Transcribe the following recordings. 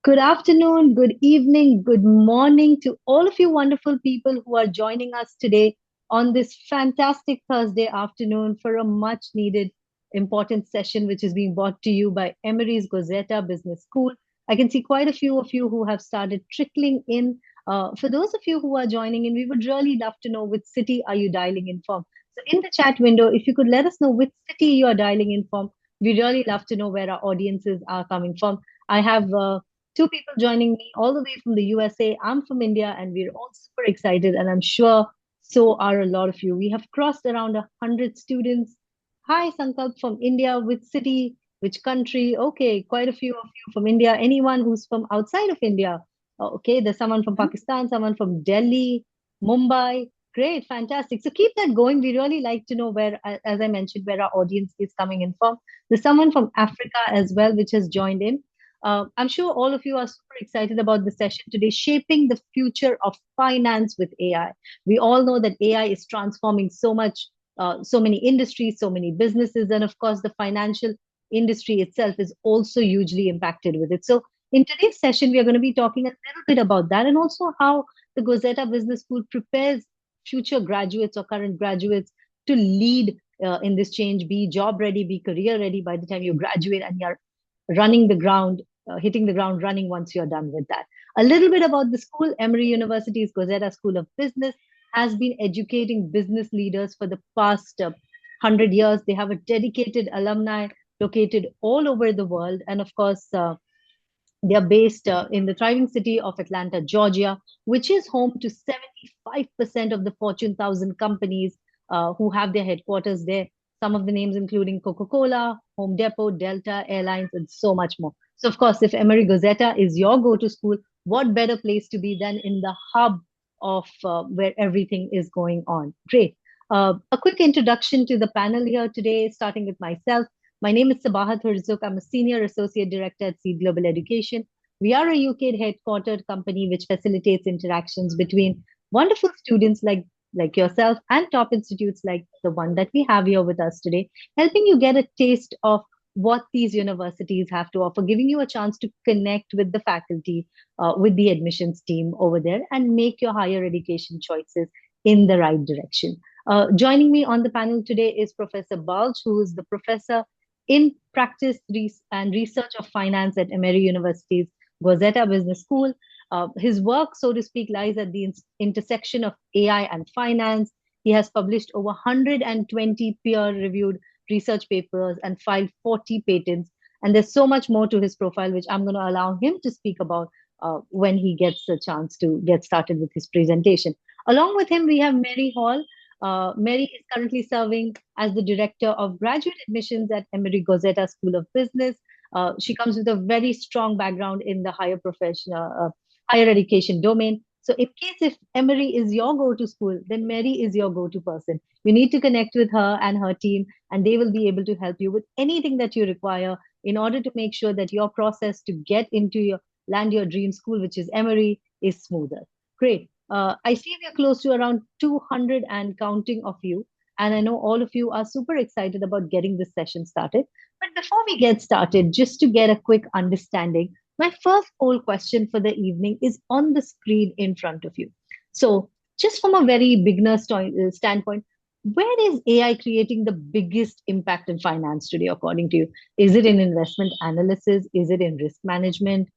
Good afternoon, good evening, good morning to all of you wonderful people who are joining us today on this fantastic Thursday afternoon for a much needed important session which is being brought to you by Emory's Goizueta Business School. I can see quite a few of you who have started trickling in. For those of you who are joining in, we would really love to know which city are you dialing in from. So in the chat window, if you could let us know which city you are dialing in from, we really love to know where our audiences are coming from. I have two people joining me all the way from the USA. I'm from India, and we're all super excited, and I'm sure so are a lot of you. We have crossed around 100 students. Hi, Sankalp from India. Which city? Which country? Okay, quite a few of you from India. Anyone who's from outside of India? Okay, there's someone from Pakistan, someone from Delhi, Mumbai. Great, fantastic. So keep that going. We really like to know where, as I mentioned, where our audience is coming in from. There's someone from Africa as well, which has joined in. I'm sure all of you are super excited about the session today, shaping the future of finance with AI. We all know that AI is transforming so much, so many industries, so many businesses, and of course, the financial industry itself is also hugely impacted with it. So, in today's session, we are going to be talking a little bit about that and also how the Goizueta Business School prepares future graduates or current graduates to lead in this change, be job ready, be career ready by the time you graduate and you're running the ground, hitting the ground running once you're done with that. A little bit about the school. Emory University's Goizueta School of Business has been educating business leaders for the past 100 years. They have a dedicated alumni located all over the world. And of course, they are based in the thriving city of Atlanta, Georgia, which is home to 75% of the Fortune 1000 companies who have their headquarters there. Some of the names including Coca-Cola, Home Depot, Delta Airlines, and so much more. So, of course, if Emory Goizueta is your go-to school, what better place to be than in the hub of where everything is going on? Great. A quick introduction to the panel here today, starting with myself. My name is Sabahat Herzog. I'm a Senior Associate Director at Seed Global Education. We are a UK headquartered company which facilitates interactions between wonderful students like yourself and top institutes like the one that we have here with us today, helping you get a taste of what these universities have to offer, giving you a chance to connect with the faculty, with the admissions team over there, and make your higher education choices in the right direction. Joining me on the panel today is Professor Balch, who is the professor in practice and research of finance at Emory University's Goizueta Business School. His work, so to speak, lies at the intersection of AI and finance. He has published over 120 peer-reviewed research papers and filed 40 patents. And there's so much more to his profile, which I'm going to allow him to speak about when he gets a chance to get started with his presentation. Along with him, we have Mary Hall. Mary is currently serving as the Director of Graduate Admissions at Emory Goizueta School of Business. She comes with a very strong background in the higher education domain. So in case if Emory is your go-to school, then Mary is your go-to person. You need to connect with her and her team, and they will be able to help you with anything that you require in order to make sure that your process to get into land your dream school, which is Emory, is smoother. Great. I see we are close to around 200 and counting of you. And I know all of you are super excited about getting this session started. But before we get started, just to get a quick understanding, my first poll question for the evening is on the screen in front of you. So, just from a very beginner standpoint, where is AI creating the biggest impact in finance today, according to you? Is it in investment analysis? Is it in risk management?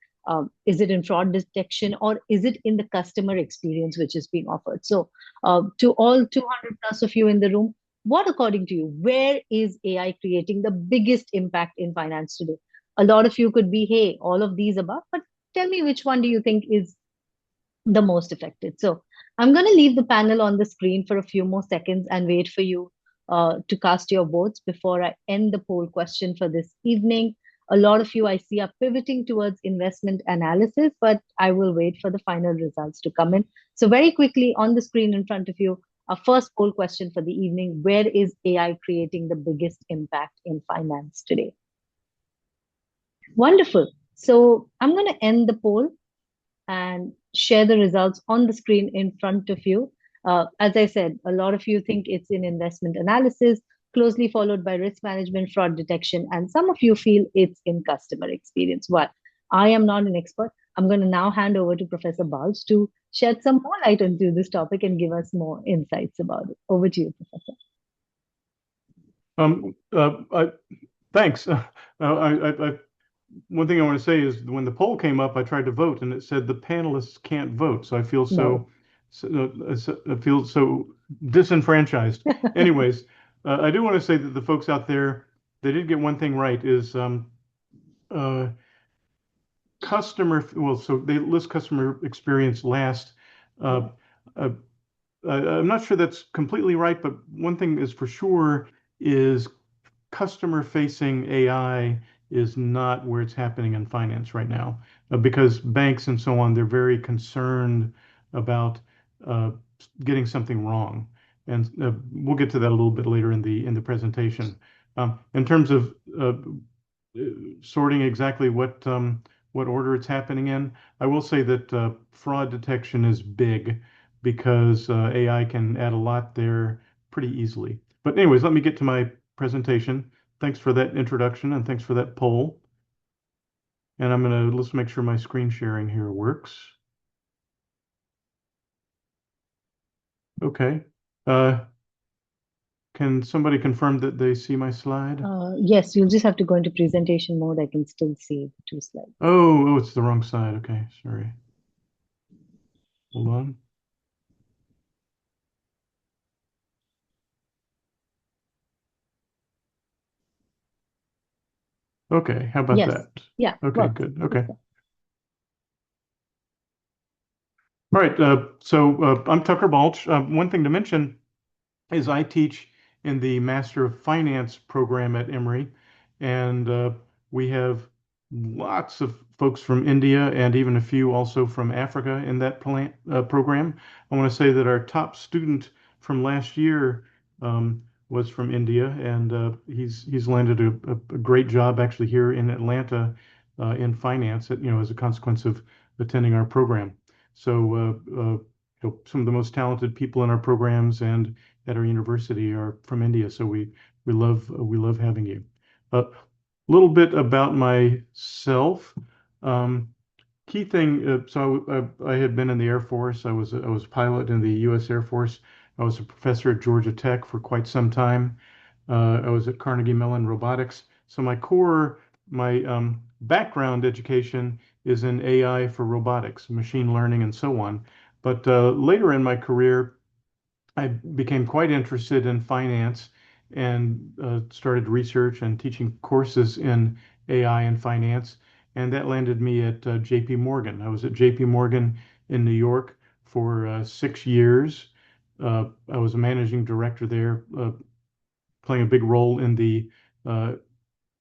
Is it in fraud detection, or is it in the customer experience which is being offered? So, to all 200 plus of you in the room, what, according to you, where is AI creating the biggest impact in finance today? A lot of you could be, hey, all of these above, but tell me which one do you think is the most affected? So, I'm going to leave the panel on the screen for a few more seconds and wait for you to cast your votes before I end the poll question for this evening. A lot of you I see are pivoting towards investment analysis, but I will wait for the final results to come in. So very quickly on the screen in front of you, our first poll question for the evening: where is AI creating the biggest impact in finance today? Wonderful. So I'm going to end the poll and share the results on the screen in front of you. As I said, a lot of you think it's in investment analysis, closely followed by risk management, fraud detection, and some of you feel it's in customer experience. I am not an expert. I'm going to now hand over to Professor Balch to shed some more light onto this topic and give us more insights about it. Over to you, Professor. I, thanks. One thing I want to say is when the poll came up, I tried to vote and it said the panelists can't vote. So I feel No. I feel so disenfranchised. Anyways, I do want to say that the folks out there, they did get one thing right is uh, well, so they list customer experience last. Uh, Yeah. uh, I'm not sure that's completely right, but one thing is for sure is customer facing AI is not where it's happening in finance right now because banks and so on, they're very concerned about uh, getting something wrong. And we'll get to that a little bit later in the presentation. In terms of sorting exactly what order it's happening in, I will say that fraud detection is big because AI can add a lot there pretty easily. But anyways, let me get to my presentation. Thanks for that introduction and thanks for that poll. And let's make sure my screen sharing here works. Okay. Uh, can somebody confirm that they see my slide? Yes, you'll just have to go into presentation mode. I can still see the two slides. Oh, it's the wrong side. Okay, sorry. Hold on. Okay, how about Yes. that? Yeah, Okay, works. good. Okay. All right. I'm Tucker Balch. One thing to mention is I teach in the Master of Finance program at Emory, and we have lots of folks from India and even a few also from Africa in that program. I want to say that our top student from last year was from India, and he's landed a great job actually here in Atlanta in finance, as a consequence of attending our program. So some of the most talented people in our programs and at our university are from India, so we love having you. A little bit about myself. Um, Key thing. I had been in the Air Force. I was a pilot in the U.S. Air Force. I was a professor at Georgia Tech for quite some time. I was at Carnegie Mellon Robotics. So my background education is in AI for robotics, machine learning, and so on. But later in my career, I became quite interested in finance and started research and teaching courses in AI and finance. And that landed me at JP Morgan. I was at JP Morgan in New York for 6 years. I was a managing director there, playing a big role in the uh,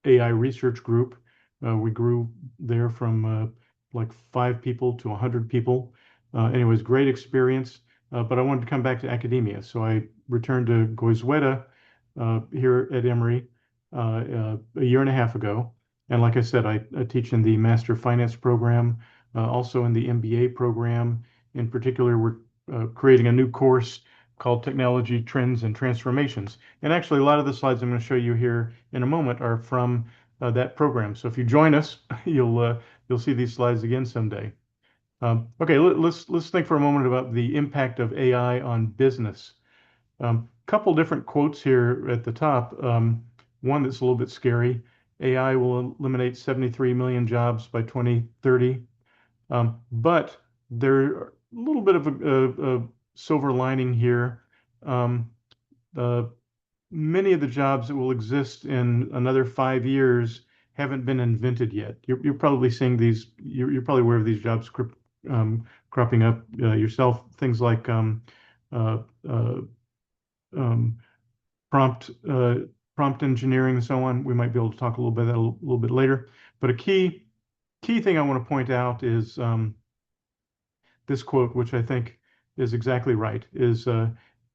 AI research group. We grew there from like 5 people to 100 people. Anyways, great experience. But I wanted to come back to academia. So I returned to Goizueta here at Emory a year and a half ago. And like I said, I teach in the Master of Finance program, also in the MBA program. In particular, we're creating a new course called Technology Trends and Transformations. And actually, a lot of the slides I'm going to show you here in a moment are from that program. So if you join us, you'll see these slides again someday. Okay, let's think for a moment about the impact of AI on business. Couple different quotes here at the top. One that's a little bit scary. AI will eliminate 73 million jobs by 2030. But there a little bit of a silver lining here. Um, uh, Many of the jobs that will exist in another 5 years haven't been invented yet. You're probably seeing these. You're probably aware of these jobs cropping up yourself. Things like uh, uh, um, prompt prompt engineering and so on. We might be able to talk a little bit a little bit later. But a key thing I want to point out is this quote, which I think is exactly right, is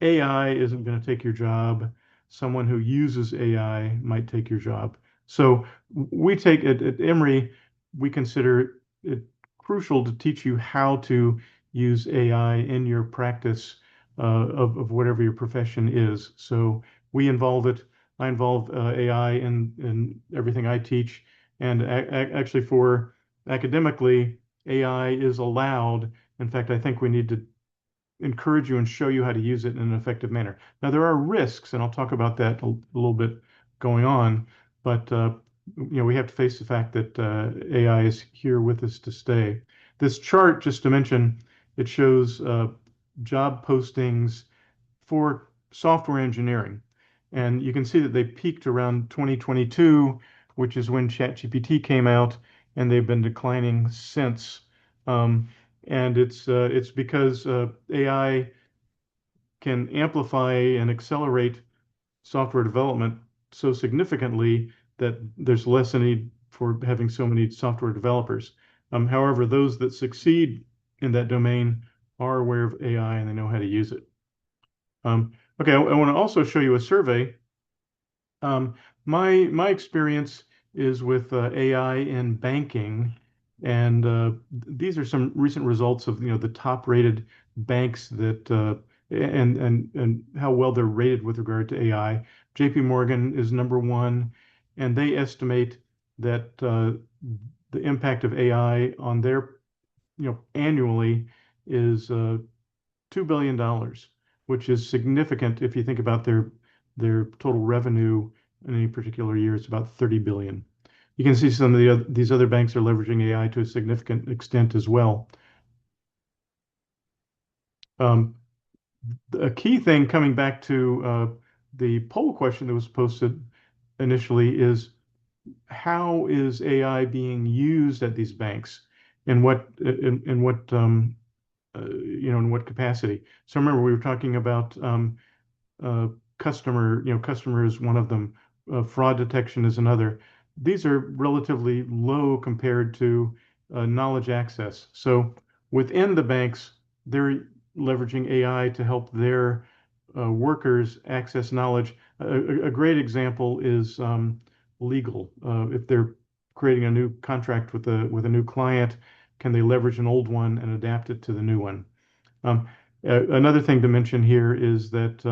AI isn't going to take your job. Someone who uses AI might take your job. So we take at Emory, we consider it crucial to teach you how to use AI in your practice of whatever your profession is. So we involve it. I involve AI in everything I teach. And actually for academically, AI is allowed. In fact, I think we need to encourage you and show you how to use it in an effective manner. Now, there are risks, and I'll talk about that a little bit going on, but we have to face the fact that AI is here with us to stay. This chart, just to mention, it shows job postings for software engineering. And you can see that they peaked around 2022, which is when ChatGPT came out, and they've been declining since. Um, and it's because AI can amplify and accelerate software development so significantly that there's less need for having so many software developers. However, those that succeed in that domain are aware of AI and they know how to use it. Okay, I want to also show you a survey. Um, my experience is with AI in banking, and these are some recent results of the top-rated banks that and how well they're rated with regard to AI. J.P. Morgan is number one, and they estimate that the impact of AI on their annually is $2 billion, which is significant if you think about their total revenue in any particular year. It's about 30 billion. You can see some of these other banks are leveraging AI to a significant extent as well. Um, a key thing coming back to the poll question that was posted initially is how is AI being used at these banks? In what in what capacity? So remember, we were talking about uh, customer is one of them. Fraud detection is another. These are relatively low compared to knowledge access. So within the banks, they're leveraging AI to help their workers access knowledge. A great example is legal. If they're creating a new contract with a new client, can they leverage an old one and adapt it to the new one? Um, Another thing to mention here is that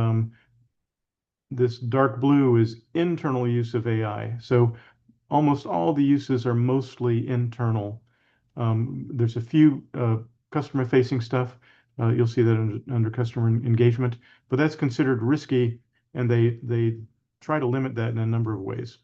this dark blue is internal use of AI. So almost all the uses are mostly internal. There's a few customer facing stuff. You'll see that under customer engagement, but that's considered risky, and they try to limit that in a number of ways.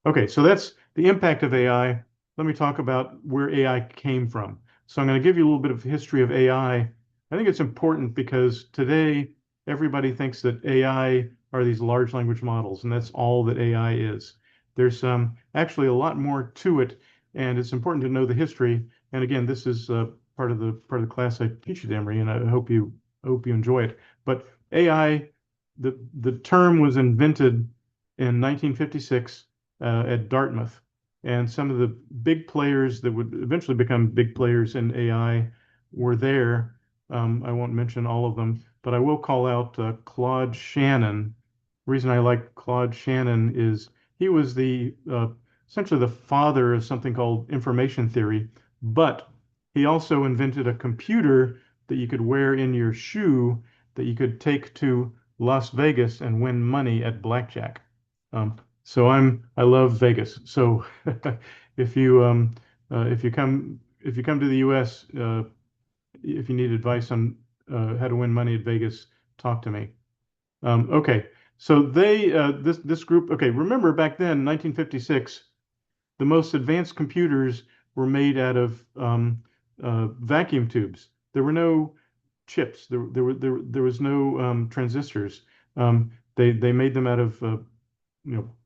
Okay, so that's the impact of AI. Let me talk about where AI came from. So I'm going to give you a little bit of history of AI. I think it's important because today everybody thinks that AI are these large language models, and that's all that AI is. There's actually a lot more to it, and it's important to know the history. And again, this is part of the class I teach at Emory, and I hope you enjoy it. But AI, the term was invented in 1956 at Dartmouth. And some of the big players that would eventually become big players in AI were there. I won't mention all of them, but I will call out Claude Shannon. The reason I like Claude Shannon is he was the essentially the father of something called information theory, but he also invented a computer that you could wear in your shoe that you could take to Las Vegas and win money at blackjack. So I love Vegas. So if you come to the U.S. If you need advice on how to win money at Vegas, talk to me. Okay, so this group. Okay, remember back then, 1956, the most advanced computers were made out of vacuum tubes. There were no chips. There was no transistors. They made them out of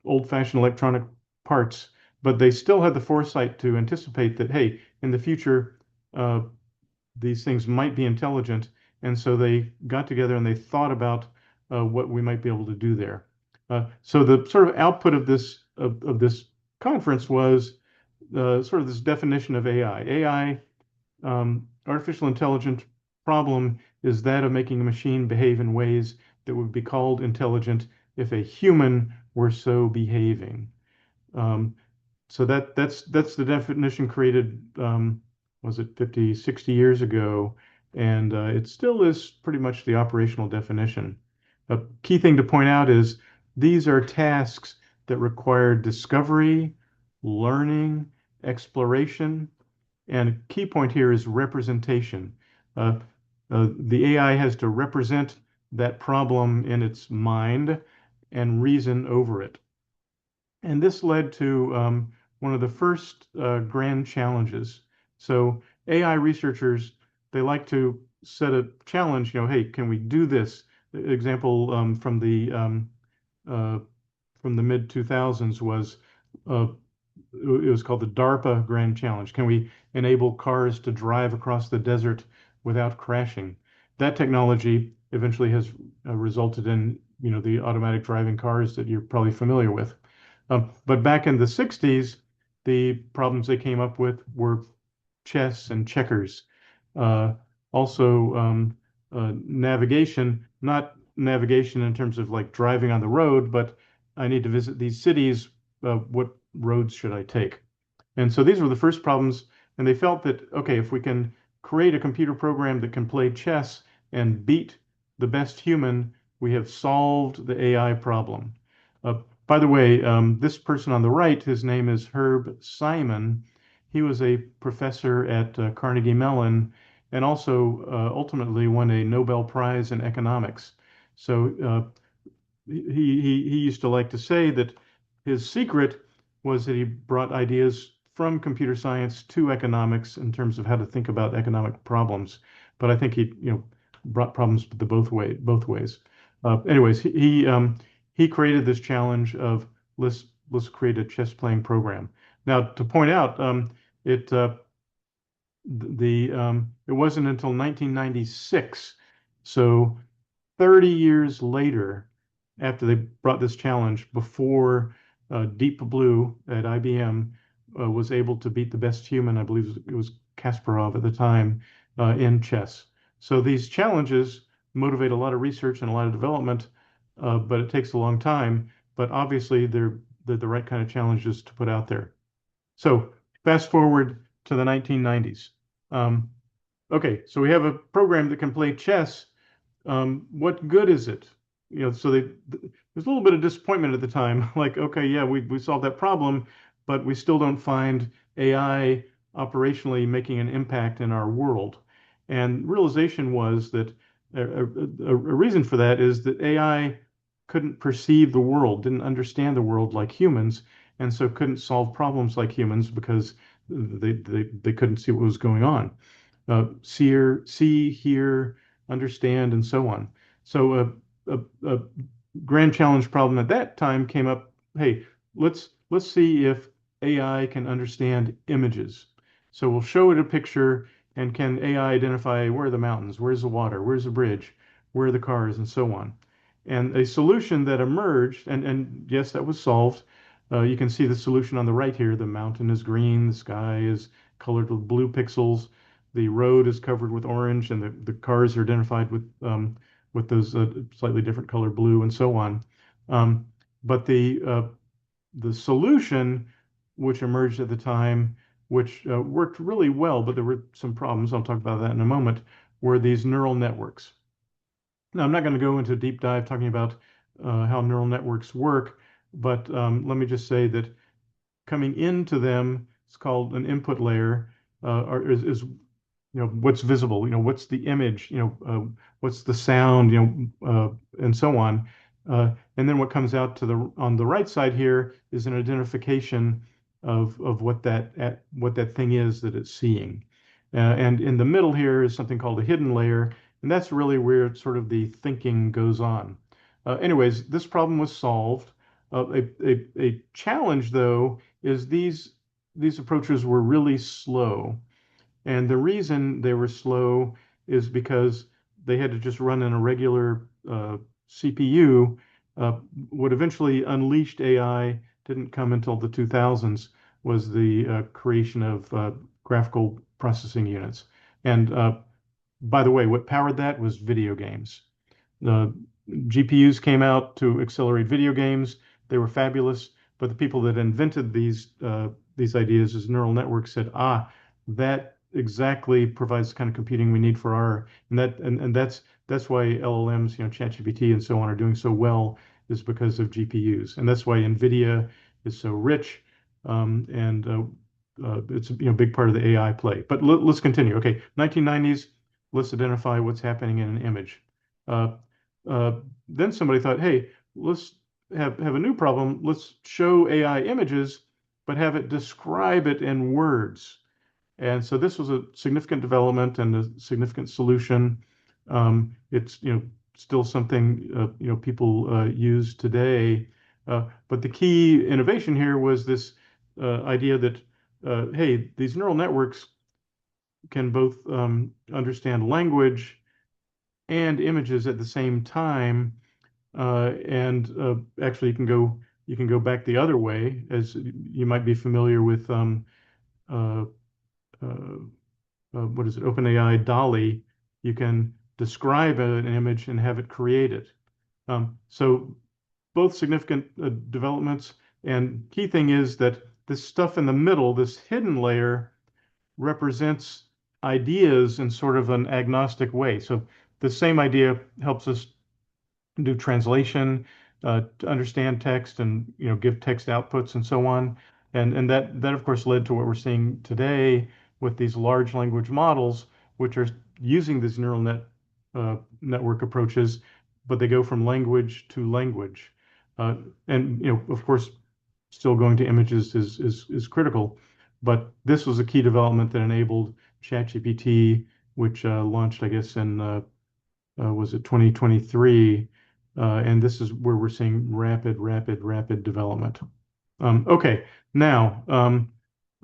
old-fashioned electronic parts, but they still had the foresight to anticipate that, hey, in the future, uh, these things might be intelligent, and so they got together and they thought about what we might be able to do there. So the sort of output of this conference was sort of this definition of AI. AI, artificial intelligence problem is that of making a machine behave in ways that would be called intelligent if a human were so behaving. Um, so that's the definition created, was it 50, 60 years ago, and it still is pretty much the operational definition. A key thing to point out is these are tasks that require discovery, learning, exploration. And key point here is representation. Uh, the AI has to represent that problem in its mind and reason over it. And this led to one of the first grand challenges. So AI researchers, they like to set a challenge, hey, can we do this? Example uh, from the mid 2000s was uh, it was called the DARPA Grand Challenge. Can we enable cars to drive across the desert without crashing? That technology eventually has resulted in, the automatic driving cars that you're probably familiar with. But back in the 60s, the problems they came up with were chess and checkers. Uh, Also, navigation, not navigation in terms of like driving on the road, but I need to visit these cities. What roads should I take? And so these were the first problems. And they felt that, okay, if we can create a computer program that can play chess and beat the best human, we have solved the AI problem. By the way, this person on the right, his name is Herb Simon. He was a professor at Carnegie Mellon and also ultimately won a Nobel Prize in economics. So he used to like to say that his secret was that he brought ideas from computer science to economics in terms of how to think about economic problems. But I think he, brought problems the both ways. Anyways, he created this challenge of let's create a chess playing program. Now, to point out, it it wasn't until 1996, so 30 years later, after they brought this challenge, before Deep Blue at IBM was able to beat the best human, I believe it was Kasparov at the time, in chess. So these challenges motivate a lot of research and a lot of development, but it takes a long time. But obviously, they're the right kind of challenges to put out there. So fast forward to the 1990s. Um, okay, so we have a program that can play chess. What good is it? So there's a little bit of disappointment at the time. Like, okay, yeah, we solved that problem, but we still don't find AI operationally making an impact in our world. And realization was that a reason for that is that AI couldn't perceive the world, didn't understand the world like humans, and so couldn't solve problems like humans because they couldn't see what was going on. See, hear, understand, and so on. So a grand challenge problem at that time came up. Hey, let's see if AI can understand images. So we'll show it a picture, and can AI identify where are the mountains, where's the water, where's the bridge, where are the cars, and so on. And a solution that emerged, and yes, that was solved. You can see the solution on the right here. The mountain is green, the sky is colored with blue pixels, the road is covered with orange, and the cars are identified with those slightly different color blue, and so on. Um, but the solution, which emerged at the time, which worked really well, but there were some problems. I'll talk about that in a moment. Were these neural networks? Now, I'm not going to go into a deep dive talking about how neural networks work, but let me just say that coming into them, it's called an input layer, is what's visible, what's the image, what's the sound, and so on. And then what comes out to the on the right side here is an identification of what that thing is that it's seeing. And in the middle here is something called a hidden layer, and that's really where sort of the thinking goes on. Anyways, this problem was solved. A challenge, though, is these approaches were really slow. And the reason they were slow is because they had to just run in a regular CPU. Uh, what eventually unleashed AI didn't come until the 2000s, was the creation of graphical processing units. And by the way, what powered that was video games. The GPUs came out to accelerate video games. They were fabulous, but the people that invented these ideas as neural networks said, that exactly provides the kind of computing we need for our and that's why LLMs, ChatGPT and so on are doing so well, is because of GPUs, and that's why NVIDIA is so rich. And it's a big part of the AI play. But let's continue. Okay, 1990s. Let's identify what's happening in an image. Uh, uh, then somebody thought, hey, let's have a new problem. Let's show AI images, but have it describe it in words. And so this was a significant development and a significant solution. It's still something people use today. But the key innovation here was this idea that hey, these neural networks can both understand language and images at the same time. And actually, you can go back the other way, as you might be familiar with uh, uh, what is it, OpenAI DALL-E. You can describe an image and have it create it. So both significant developments. And key thing is that this stuff in the middle, this hidden layer, represents ideas in sort of an agnostic way. So the same idea helps us do translation, to understand text, and give text outputs and so on. And that of course led to what we're seeing today with these large language models, which are using these network approaches, but they go from language to language. Uh, and of course, still going to images is critical. But this was a key development that enabled ChatGPT, which launched, I guess, in was it 2023? And this is where we're seeing rapid development. Okay, now I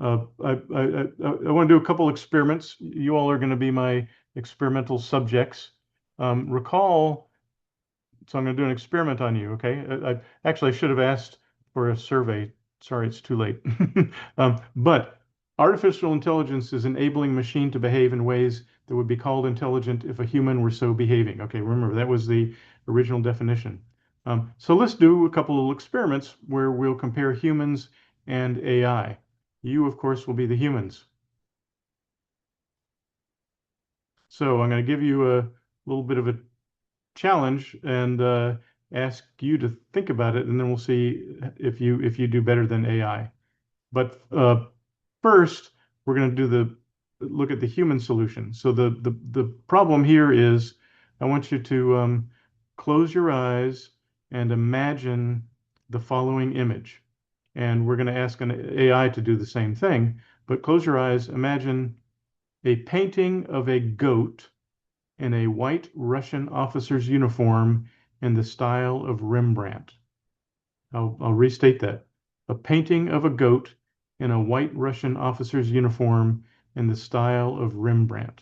want to do a couple experiments. You all are going to be my experimental subjects. Recall, so I'm going to do an experiment on you. Okay, actually I should have asked for a survey. Sorry, it's too late. But artificial intelligence is enabling machine to behave in ways that would be called intelligent if a human were so behaving. Okay, remember that was the original definition. So let's do a couple of experiments where we'll compare humans and AI. You, of course, will be the humans. So I'm going to give you a little bit of a challenge and ask you to think about it, and then we'll see if you do better than AI. But first, we're going to do the look at the human solution. So the problem here is I want you to close your eyes and imagine the following image. And we're going to ask an AI to do the same thing, but close your eyes, imagine a painting of a goat in a white Russian officer's uniform in the style of Rembrandt. I'll restate that. A painting of a goat in a white Russian officer's uniform in the style of Rembrandt.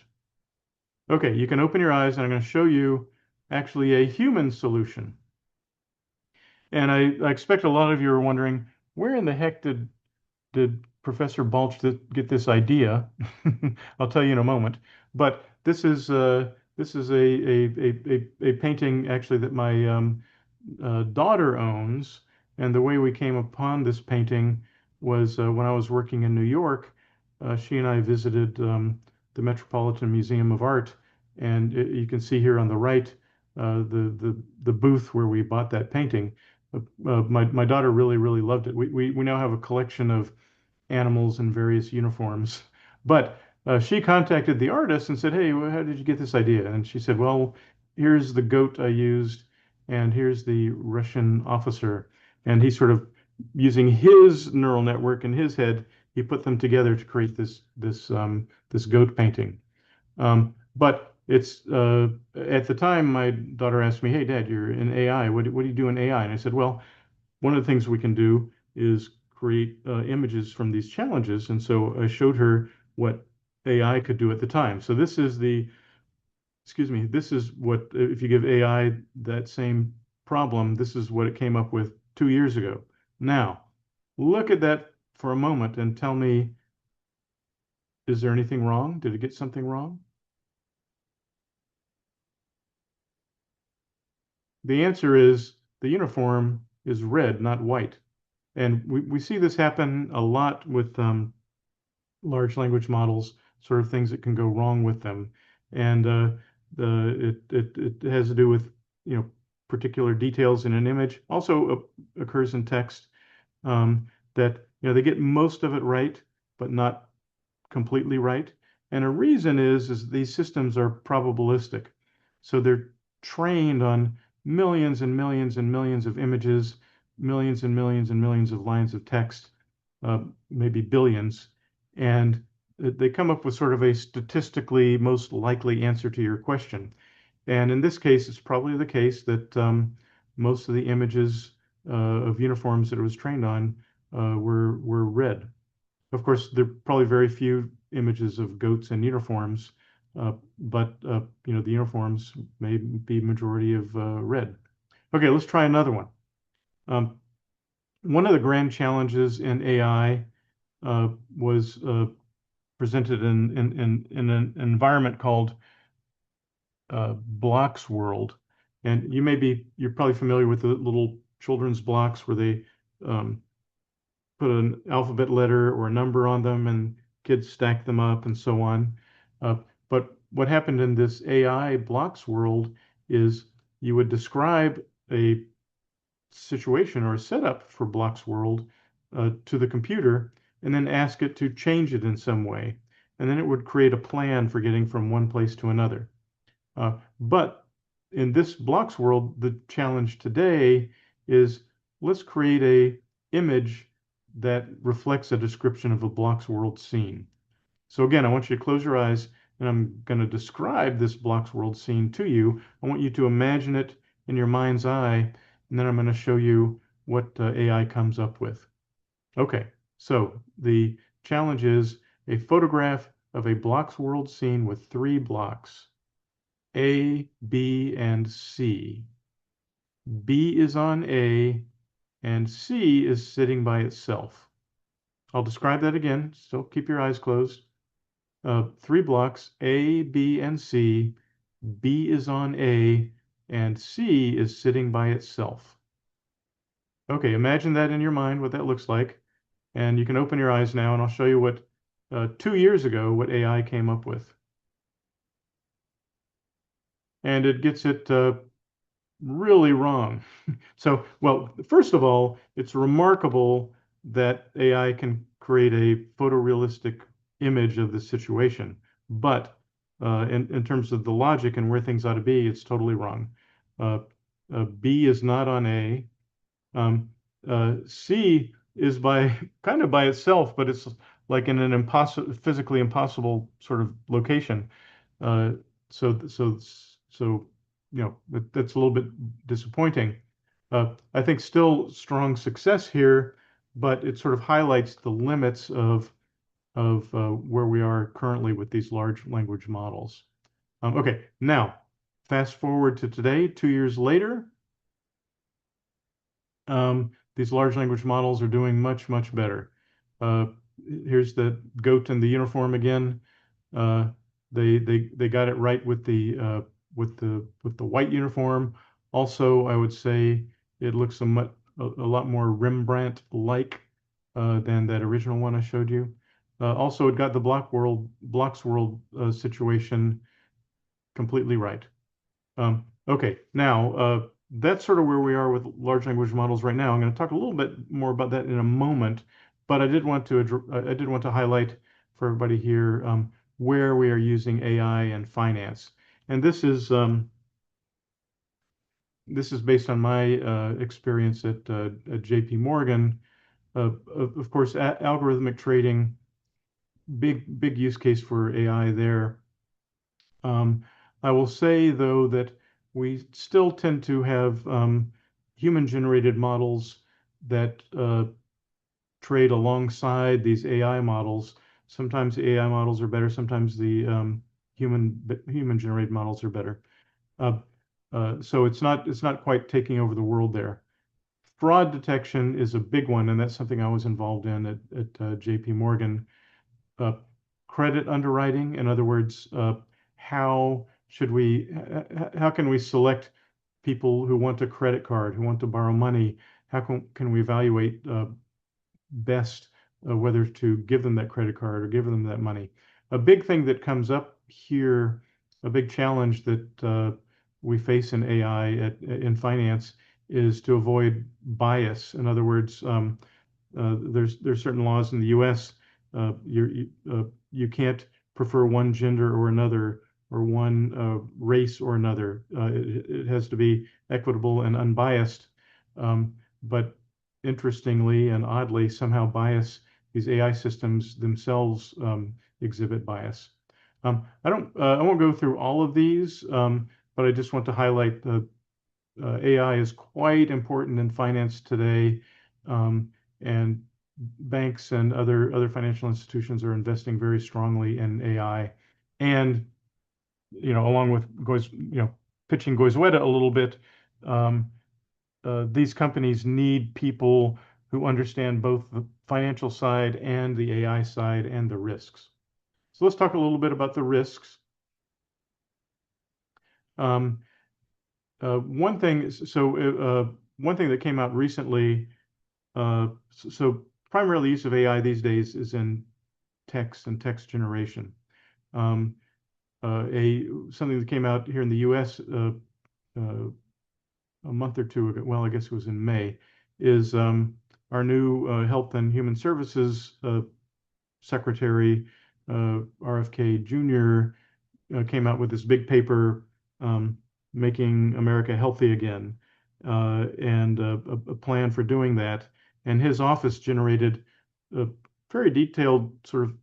Okay, you can open your eyes, and I'm going to show you actually a human solution. And I expect a lot of you are wondering, where in the heck did Professor Balch get this idea? I'll tell you in a moment. But this is a painting actually that my daughter owns. And the way we came upon this painting was when I was working in New York. She and I visited the Metropolitan Museum of Art, and you can see here on the right the booth where we bought that painting. My daughter really loved it. We now have a collection of animals in various uniforms. But she contacted the artist and said, "Hey, how did you get this idea?" And she said, "Well, here's the goat I used, and here's the Russian officer." And he sort of using his neural network in his head, he put them together to create this goat painting. But it's at the time my daughter asked me, "Hey, Dad, you're in AI. What do you do in AI?" And I said, "Well, one of the things we can do is create images from these challenges." And so I showed her what AI could do at the time. So this is what, if you give AI that same problem, this is what it came up with 2 years ago. Now, look at that for a moment and tell me, is there anything wrong? Did it get something wrong? The answer is the uniform is red, not white. And we see this happen a lot with large language models, sort of things that can go wrong with them. And it has to do with, particular details in an image. Also occurs in text, that, they get most of it right, but not completely right. And a reason is these systems are probabilistic. So they're trained on millions and millions and millions of images, millions and millions and millions of lines of text, maybe billions. And they come up with sort of a statistically most likely answer to your question. And in this case, it's probably the case that most of the images of uniforms that it was trained on were red. Of course, there are probably very few images of goats in uniforms, but the uniforms may be majority of red. Okay, let's try another one. Um, One of the grand challenges in AI was presented in an environment called blocks world. And you're probably familiar with the little children's blocks where they um, put an alphabet letter or a number on them and kids stack them up and so on. Uh, but what happened in this AI blocks world is you would describe a situation or a setup for blocks world to the computer and then ask it to change it in some way. And then it would create a plan for getting from one place to another. But in this blocks world, the challenge today is let's create a image that reflects a description of a blocks world scene. So again, I want you to close your eyes and I'm going to describe this blocks world scene to you. I want you to imagine it in your mind's eye, and then I'm going to show you what AI comes up with. Okay, so the challenge is a photograph of a blocks world scene with three blocks. A, B, and C. B is on A, and C is sitting by itself. I'll describe that again, so keep your eyes closed. Three blocks, A, B, and C. B is on A, and C is sitting by itself. Okay, imagine that in your mind, what that looks like. And you can open your eyes now, and I'll show you what 2 years ago, what AI came up with. And it gets it really wrong. So, well, first of all, it's remarkable that AI can create a photorealistic image of the situation. But in terms of the logic and where things ought to be, it's totally wrong. Uh, B is not on A. Um, C is by kind of by itself, but it's like in an impossible, physically impossible sort of location. Uh, so that's a little bit disappointing. I think still strong success here, but it sort of highlights the limits of where we are currently with these large language models. Okay, now fast forward to today, 2 years later. These large language models are doing much, much better. Uh, Here's the goat in the uniform again. Uh, they got it right with the white uniform. Also, I would say it looks a lot more Rembrandt-like than that original one I showed you. Also, it got the blocks world situation completely right. Okay, now that's sort of where we are with large language models right now. I'm going to talk a little bit more about that in a moment, but I did want to highlight for everybody here where we are using AI in finance, and this is based on my experience at J.P. Morgan. Of course, algorithmic trading, big use case for AI there. Um, I will say, though, that we still tend to have human-generated models that trade alongside these AI models. Sometimes the AI models are better, sometimes the human-generated models are better. Uh, so it's not quite taking over the world there. Fraud detection is a big one, and that's something I was involved in at J.P. Morgan. uh, Credit underwriting. In other words, how how can we select people who want a credit card, who want to borrow money? How can we evaluate best whether to give them that credit card or give them that money? A big thing that comes up here, a big challenge that we face in AI in finance is to avoid bias. In other words, there's certain laws in the U.S. you can't prefer one gender or another or one race or another. It has to be equitable and unbiased. But interestingly and oddly, somehow these AI systems themselves exhibit bias. I won't go through all of these, but I just want to highlight the AI is quite important in finance today, um, and banks and other financial institutions are investing very strongly in AI. And along with pitching Goizueta a little bit, um, these companies need people who understand both the financial side and the AI side and the risks. So let's talk a little bit about the risks. Um, one thing, so one thing that came out recently. So primarily use of AI these days is in text and text generation. Um, Something that came out here in the U.S. Uh, a month or two ago. Well, I guess it was in May. Is our new Health and Human Services Secretary RFK Jr. Came out with this big paper, um, making America healthy again, and a plan for doing that. And his office generated a very detailed sort of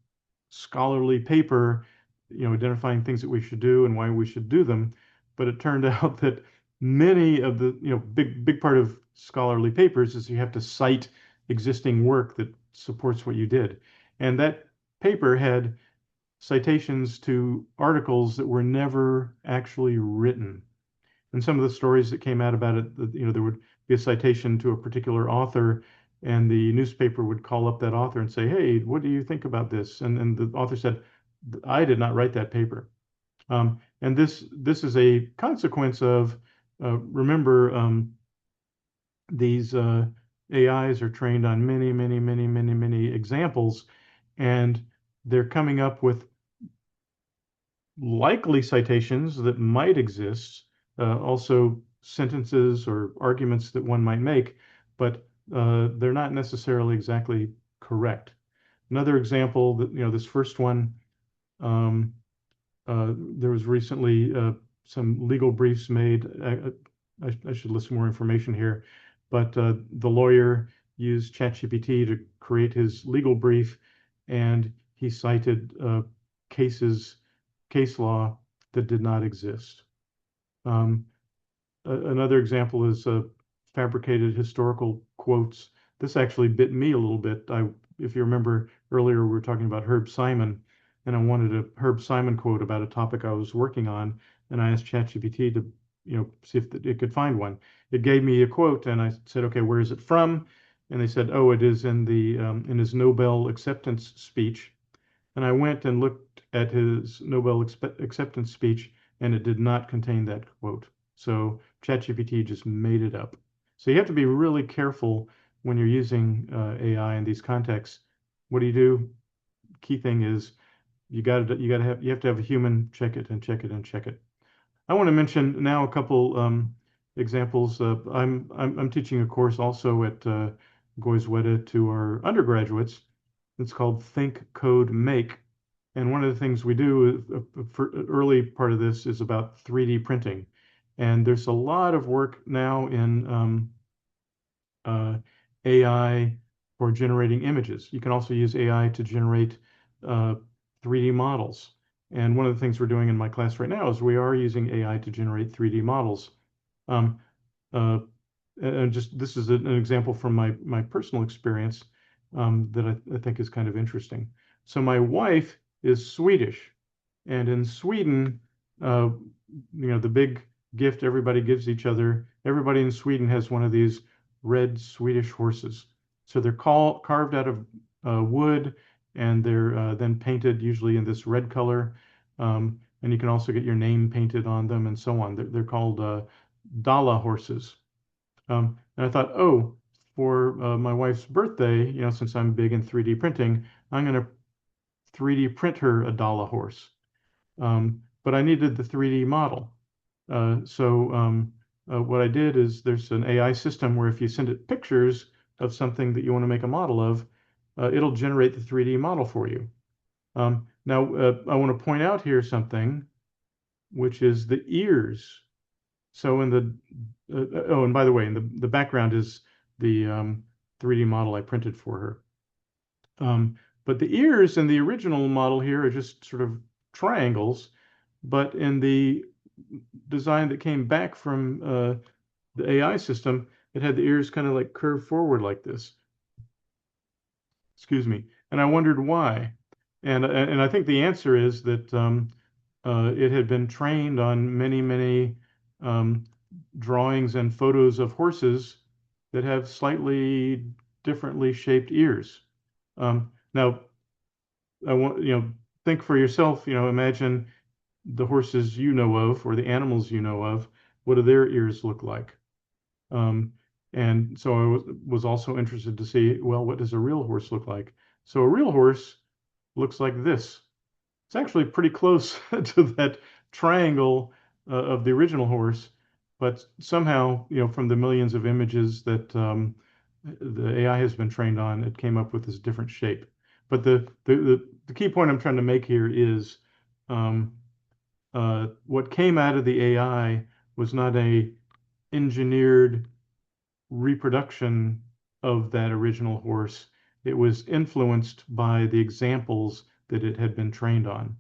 scholarly paper, identifying things that we should do and why we should do them. But it turned out that many of the, big part of scholarly papers is you have to cite existing work that supports what you did. And that paper had citations to articles that were never actually written. And some of the stories that came out about it, there would be a citation to a particular author, and the newspaper would call up that author and say, "Hey, what do you think about this?" And the author said, "I did not write that paper." And this is a consequence of remember these AIs are trained on many, many, many, many, many examples, and they're coming up with likely citations that might exist, also sentences or arguments that one might make, but they're not necessarily exactly correct. Another example that, this first one, um, there was recently some legal briefs made. I should list more information here, but the lawyer used ChatGPT to create his legal brief, and he cited cases, case law that did not exist. Um, Another example is fabricated historical quotes. This actually bit me a little bit. If you remember earlier, we were talking about Herb Simon, and I wanted a Herb Simon quote about a topic I was working on, and I asked ChatGPT to, see if it could find one. It gave me a quote, and I said, "Okay, where is it from?" And they said, "Oh, it is in the in his Nobel acceptance speech." And I went and looked at his Nobel acceptance speech, and it did not contain that quote. So ChatGPT just made it up. So you have to be really careful when you're using AI in these contexts. What do you do? Key thing is you have to have a human check it and check it and check it. I want to mention now a couple examples. I'm teaching a course also at Goizueta to our undergraduates. It's called Think, Code, Make. And one of the things we do for early part of this is about 3D printing. And there's a lot of work now in uh, AI for generating images. You can also use AI to generate 3D models. And one of the things we're doing in my class right now is we are using AI to generate 3D models. Um, uh, and just this is an example from my personal experience that I think is kind of interesting. So my wife is Swedish, and in Sweden, uh, the big gift everybody gives each other. Everybody in Sweden has one of these red Swedish horses. So they're carved out of wood, and they're then painted usually in this red color. And you can also get your name painted on them and so on. They're called Dala horses. And I thought, oh, for my wife's birthday, since I'm big in 3D printing, I'm going to 3D print her a Dala horse. But I needed the 3D model. So what I did is there's an AI system where if you send it pictures of something that you want to make a model of, it'll generate the 3D model for you. Now, I want to point out here something, which is the ears. So in the oh, and by the way, in the background is the 3D model I printed for her. But the ears in the original model here are just sort of triangles, but in the design that came back from the AI system, it had the ears kind of like curved forward like this. Excuse me. And I wondered why. And I think the answer is that it had been trained on many, many um, drawings and photos of horses that have slightly differently shaped ears. Now, I want, think for yourself, imagine the horses you know of or the animals you know of. What do their ears look like? Um, and so I was also interested to see, well, what does a real horse look like? So a real horse looks like this. It's actually pretty close to that triangle of the original horse, but somehow, from the millions of images that the AI has been trained on, it came up with this different shape. But the key point I'm trying to make here is um, what came out of the AI was not a engineered reproduction of that original horse. It was influenced by the examples that it had been trained on.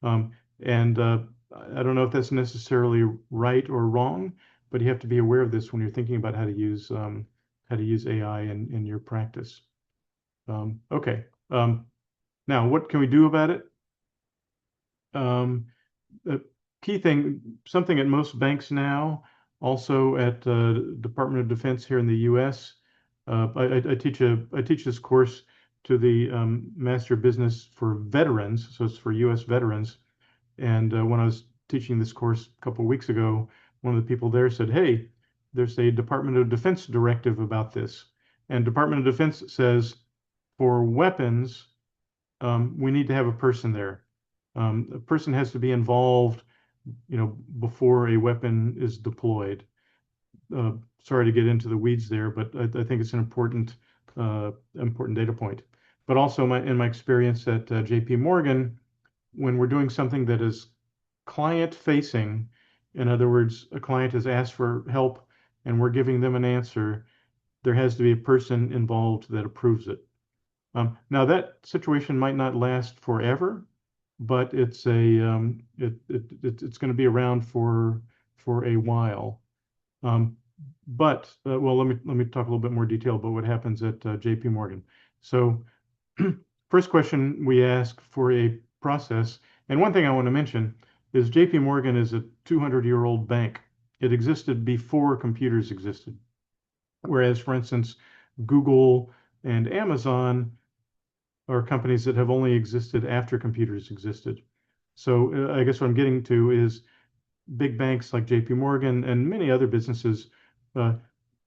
Um, and I don't know if that's necessarily right or wrong, but you have to be aware of this when you're thinking about how to use AI in your practice. Okay. Now, what can we do about it? The key thing, something at most banks now, also at Department of Defense here in the U.S. I teach this course to the Master of Business for veterans, so it's for U.S. veterans. And when I was teaching this course a couple of weeks ago, one of the people there said, "Hey, there's a Department of Defense directive about this." And Department of Defense says for weapons, we need to have a person there. A person has to be involved, before a weapon is deployed. Uh, Sorry to get into the weeds there, but I think it's an important data point. But also, in my experience at J.P. Morgan, when we're doing something that is client facing, in other words, a client has asked for help and we're giving them an answer, there has to be a person involved that approves it. Now that situation might not last forever, but it's going to be around for a while. Um, but well, let me talk a little bit more detail about what happens at J.P. Morgan. So first question we ask for a process, and one thing I want to mention is J.P. Morgan is a 200-year-old bank. It existed before computers existed. Whereas, for instance, Google and Amazon are companies that have only existed after computers existed. So I guess what I'm getting to is big banks like J.P. Morgan and many other businesses, uh,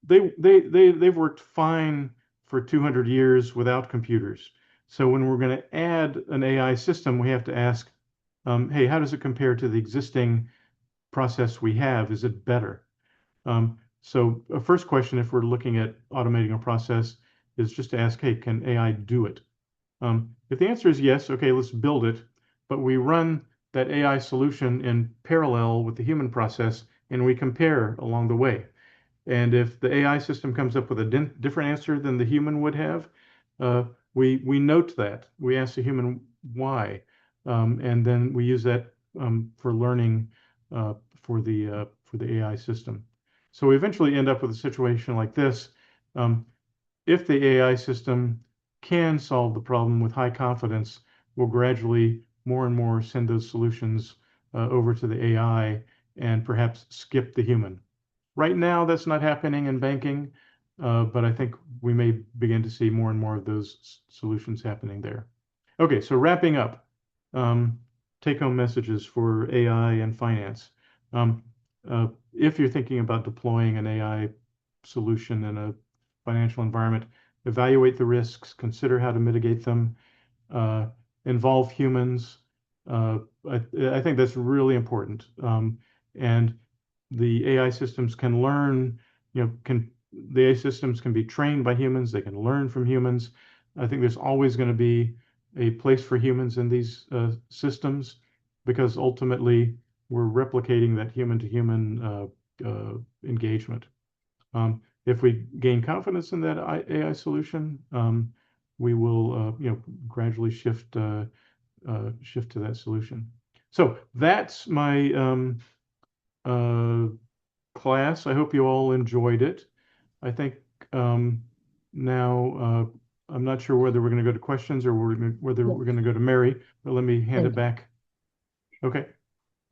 they've worked fine for 200 years without computers. So when we're going to add an AI system, we have to ask, hey, how does it compare to the existing process we have? Is it better? So a first question, if we're looking at automating a process, is just to ask, hey, can AI do it? If the answer is yes, okay, let's build it. But we run that AI solution in parallel with the human process, and we compare along the way. And if the AI system comes up with a different answer than the human would have, uh, we note that. We ask the human why, and then we use that for learning for the AI system. So we eventually end up with a situation like this. Um, if the AI system can solve the problem with high confidence, we'll gradually more and more send those solutions over to the AI and perhaps skip the human. Right now, that's not happening in banking, but I think we may begin to see more and more of those solutions happening there. Okay, so wrapping up, um, take-home messages for AI and finance. Um, if you're thinking about deploying an AI solution in a financial environment, evaluate the risks, consider how to mitigate them, uh, involve humans. Uh, I think that's really important. And the AI systems can learn, the AI systems can be trained by humans, they can learn from humans. I think there's always going to be a place for humans in these systems because ultimately we're replicating that human to human engagement. If we gain confidence in that AI solution, we will, gradually shift to that solution. So that's my uh, class. I hope you all enjoyed it. I think um, now I'm not sure whether we're going to go to questions or whether Yeah, we're going to go to Mary, but let me hand it thank you. back. Okay.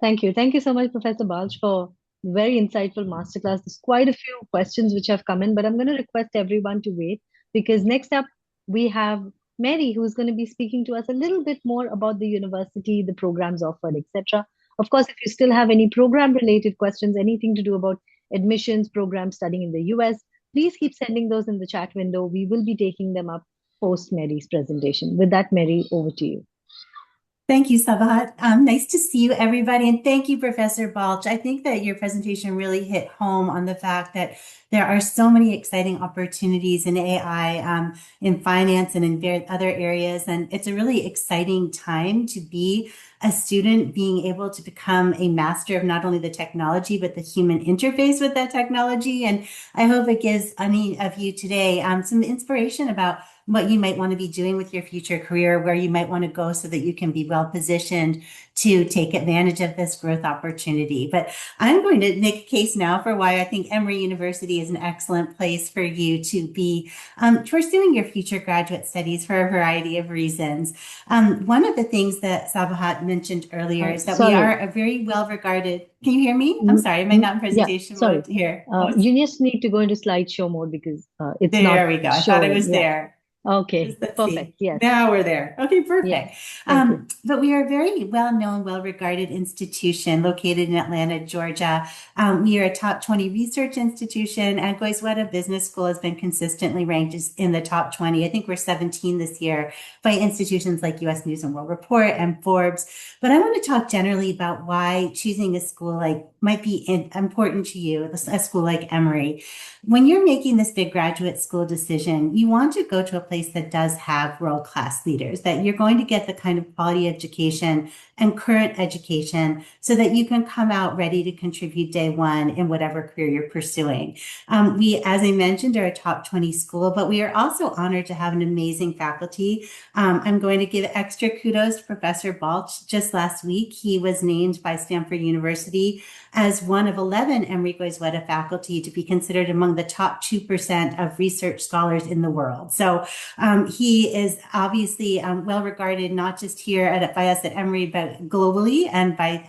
Thank you. Thank you so much, Professor Balch, for very insightful masterclass. There's quite a few questions which have come in, but I'm going to request everyone to wait because next up we have Mary, who's going to be speaking to us a little bit more about the university, the programs offered, etc. Of course, if you still have any program-related questions, anything to do about admissions, program studying in the US, please keep sending those in the chat window. We will be taking them up post Mary's presentation. With that, Mary, over to you. Thank you, Sabahat. Nice to see you, everybody. And thank you, Professor Balch. I think that your presentation really hit home on the fact that there are so many exciting opportunities in AI, in finance and in other areas. And it's a really exciting time to be a student, being able to become a master of not only the technology, but the human interface with that technology. And I hope it gives any of you today some inspiration about what you might want to be doing with your future career, where you might want to go so that you can be well positioned to take advantage of this growth opportunity. But I'm going to make a case now for why I think Emory University is an excellent place for you to be pursuing your future graduate studies for a variety of reasons. One of the things that Sabahat mentioned earlier is that we Sorry. are a very well regarded. Can you hear me? I'm sorry, am I not in Yeah, presentation sorry. mode here? You just need to go into slideshow mode because it's not There we go. I thought I showing. was Yeah. there. Okay. Let's Perfect. see. Yes. Now we're there. Okay, Yeah. perfect. Thank you. But we are a very well-known, well-regarded institution located in Atlanta, Georgia. We are a top 20 research institution, and Goizueta Business School has been consistently ranked in the top 20. I think we're 17 this year by institutions like U.S. News and World Report and Forbes. But I want to talk generally about why choosing a school like might be important to you, a school like Emory. When you're making this big graduate school decision, you want to go to a place that does have world-class leaders, that you're going to get the kind of quality education and current education so that you can come out ready to contribute day one in whatever career you're pursuing. We, as I mentioned, are a top 20 school, but we are also honored to have an amazing faculty. I'm going to give extra kudos to Professor Balch. Just last week, he was named by Stanford University as one of 11 Emory Goizueta faculty to be considered among the top 2% of research scholars in the world. So he is obviously well regarded, not just here by us at Emory, but globally and by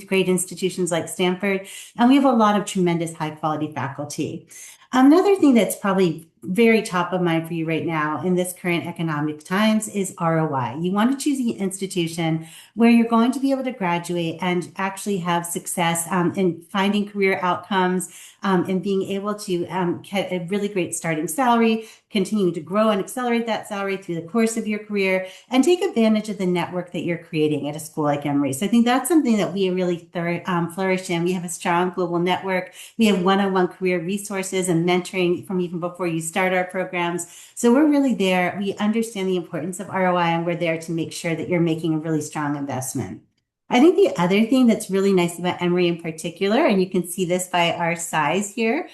great institutions like Stanford. And we have a lot of tremendous high quality faculty. Another thing that's probably very top of mind for you right now in this current economic times is ROI. You want to choose an institution where you're going to be able to graduate and actually have success in finding career outcomes and being able to get a really great starting salary, continuing to grow and accelerate that salary through the course of your career, and take advantage of the network that you're creating at a school like Emory. So I think that's something that we really flourish in. We have a strong global network. We have one-on-one career resources and mentoring from even before you start our programs. So we're really there. We understand the importance of ROI, and we're there to make sure that you're making a really strong investment. I think the other thing that's really nice about Emory in particular, and you can see this by our size here,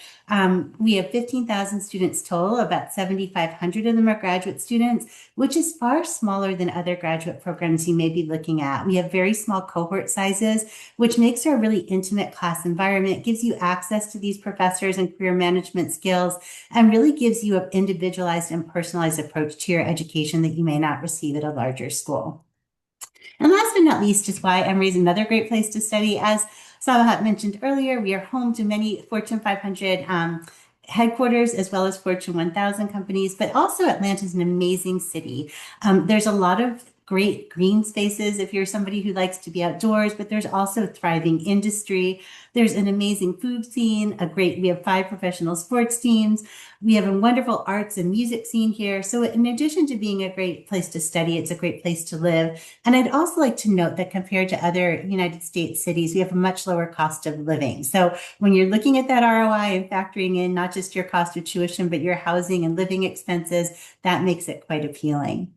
we have 15,000 students total. About 7,500 of them are graduate students, which is far smaller than other graduate programs you may be looking at. We have very small cohort sizes, which makes for a really intimate class environment, gives you access to these professors and career management skills, and really gives you an individualized and personalized approach to your education that you may not receive at a larger school. And last but not least is why Emory is another great place to study. As Sabahat mentioned earlier, we are home to many Fortune 500 headquarters as well as Fortune 1000 companies, but also Atlanta is an amazing city. There's a lot of great green spaces if you're somebody who likes to be outdoors, but there's also thriving industry. There's an amazing food scene, we have 5 professional sports teams. We have a wonderful arts and music scene here. So in addition to being a great place to study, it's a great place to live. And I'd also like to note that compared to other United States cities, we have a much lower cost of living. So when you're looking at that ROI and factoring in not just your cost of tuition, but your housing and living expenses, that makes it quite appealing.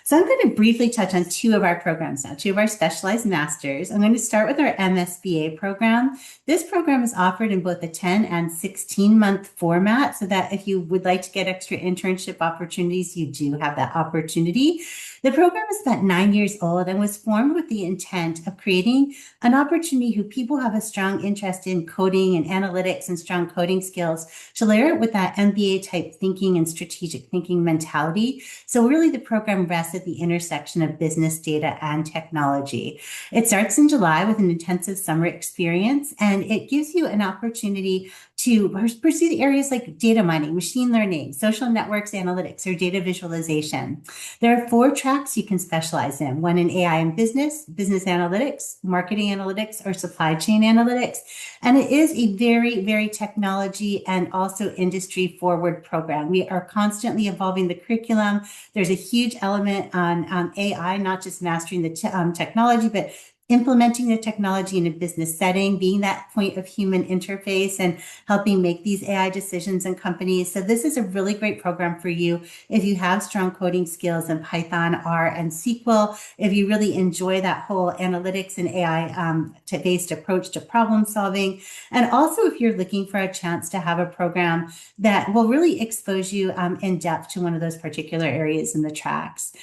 So I'm going to briefly touch on 2 of our programs now, 2 of our specialized masters. I'm going to start with our MSBA program. This program is offered in both a 10 and 16-month format, so that if you would like to get extra internship opportunities, you do have that opportunity. The program is about 9 years old and was formed with the intent of creating an opportunity who people have a strong interest in coding and analytics and strong coding skills to layer it with that MBA type thinking and strategic thinking mentality. So really the program rests at the intersection of business, data, and technology. It starts in July with an intensive summer experience, and it gives you an opportunity to pursue the areas like data mining, machine learning, social networks analytics, or data visualization. There are 4 tracks you can specialize in, one in AI and business, business analytics, marketing analytics, or supply chain analytics. And it is a very, very technology and also industry forward program. We are constantly evolving the curriculum. There's a huge element on AI, not just mastering the technology, but implementing the technology in a business setting, being that point of human interface and helping make these AI decisions in companies. So this is a really great program for you if you have strong coding skills in Python, R, and SQL, if you really enjoy that whole analytics and AI-based approach to problem solving, and also if you're looking for a chance to have a program that will really expose you in depth to one of those particular areas in the tracks.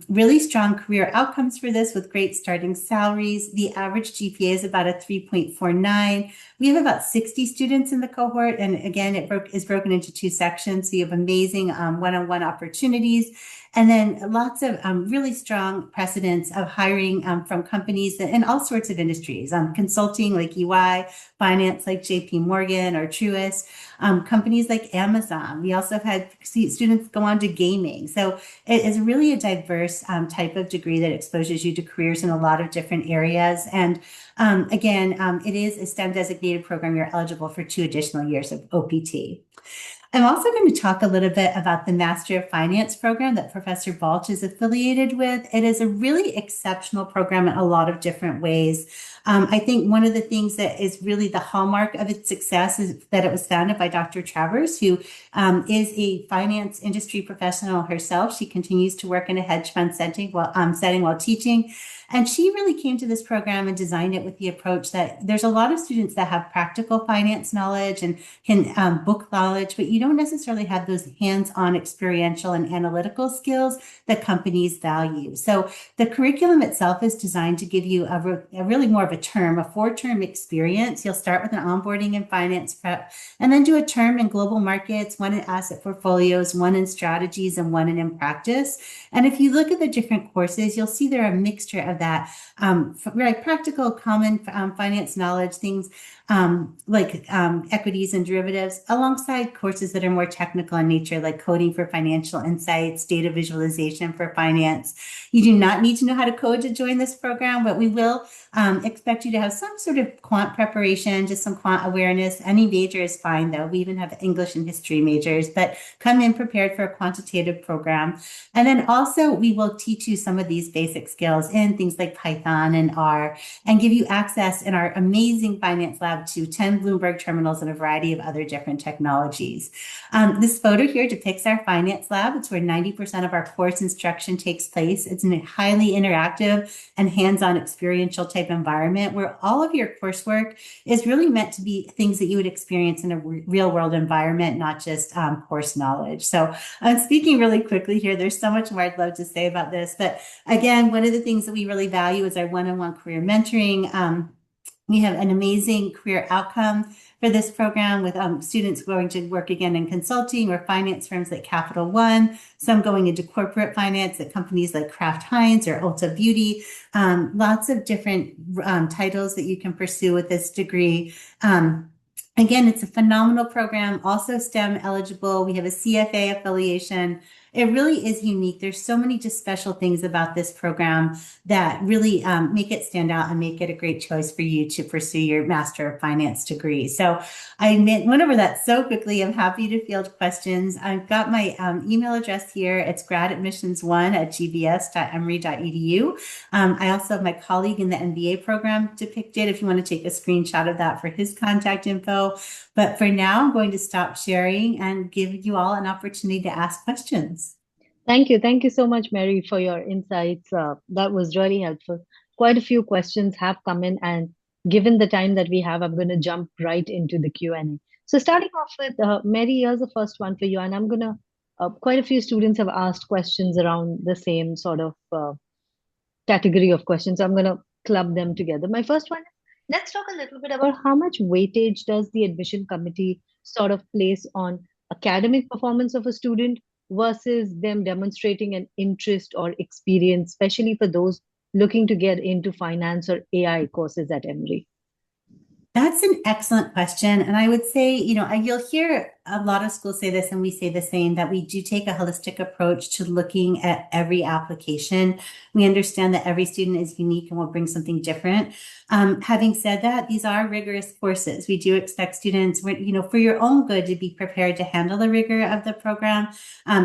Really strong career outcomes for this with great starting salaries. The average GPA is about a 3.49. We have about 60 students in the cohort. And again, it is broken into 2 sections. So you have amazing one-on-one opportunities. And then lots of really strong precedents of hiring from companies in all sorts of industries, consulting like EY, finance like JP Morgan or Truist, companies like Amazon. We also have had students go on to gaming. So it is really a diverse type of degree that exposes you to careers in a lot of different areas. And again, it is a STEM designated program. You're eligible for 2 additional years of OPT. I'm also going to talk a little bit about the Master of Finance program that Professor Balch is affiliated with. It is a really exceptional program in a lot of different ways. I think one of the things that is really the hallmark of its success is that it was founded by Dr. Travers, who is a finance industry professional herself. She continues to work in a hedge fund setting while teaching. And she really came to this program and designed it with the approach that there's a lot of students that have practical finance knowledge and can book knowledge, but you don't necessarily have those hands-on experiential and analytical skills that companies value. So the curriculum itself is designed to give you a really more of a 4-term experience. You'll start with an onboarding and finance prep, and then do a term in global markets, one in asset portfolios, one in strategies, and one in practice. And if you look at the different courses, you'll see there are a mixture of that, very practical, common finance knowledge, things like equities and derivatives, alongside courses that are more technical in nature, like coding for financial insights, data visualization for finance. You do not need to know how to code to join this program, but we will expect you to have some sort of quant preparation, just some quant awareness. Any major is fine, though. We even have English and history majors, but come in prepared for a quantitative program. And then also we will teach you some of these basic skills in things like Python and R, and give you access in our amazing finance lab to 10 Bloomberg terminals and a variety of other different technologies. This photo here depicts our finance lab. It's where 90% of our course instruction takes place. It's in a highly interactive and hands-on experiential type environment where all of your coursework is really meant to be things that you would experience in a real world environment, not just course knowledge. So I'm speaking really quickly here. There's so much more I'd love to say about this. But again, one of the things that we really value is our one-on-one career mentoring. We have an amazing career outcome for this program with students going to work again in consulting or finance firms like Capital One, some going into corporate finance at companies like Kraft Heinz or Ulta Beauty. Lots of different titles that you can pursue with this degree. Again, it's a phenomenal program, also STEM eligible. We have a CFA affiliation. it really is unique. There's so many just special things about this program that really make it stand out and make it a great choice for you to pursue your Master of Finance degree. So I went over that so quickly. I'm happy to field questions. I've got my email address here. It's gradadmissions1@gbs.emory.edu. I also have my colleague in the MBA program depicted if you want to take a screenshot of that for his contact info. But for now, I'm going to stop sharing and give you all an opportunity to ask questions. Thank you. Thank you so much, Mary, for your insights. That was really helpful. Quite a few questions have come in, and given the time that we have, I'm going to jump right into the Q&A. So starting off with Mary, here's the first one for you, and I'm going to, quite a few students have asked questions around the same sort of category of questions. So I'm going to club them together. My first one, let's talk a little bit about how much weightage does the admission committee sort of place on academic performance of a student versus them demonstrating an interest or experience, especially for those looking to get into finance or AI courses at Emory? That's an excellent question. And I would say, you'll hear a lot of schools say this, and we say the same, that we do take a holistic approach to looking at every application. We understand that every student is unique and will bring something different. Having said that, these are rigorous courses. We do expect students, for your own good, to be prepared to handle the rigor of the program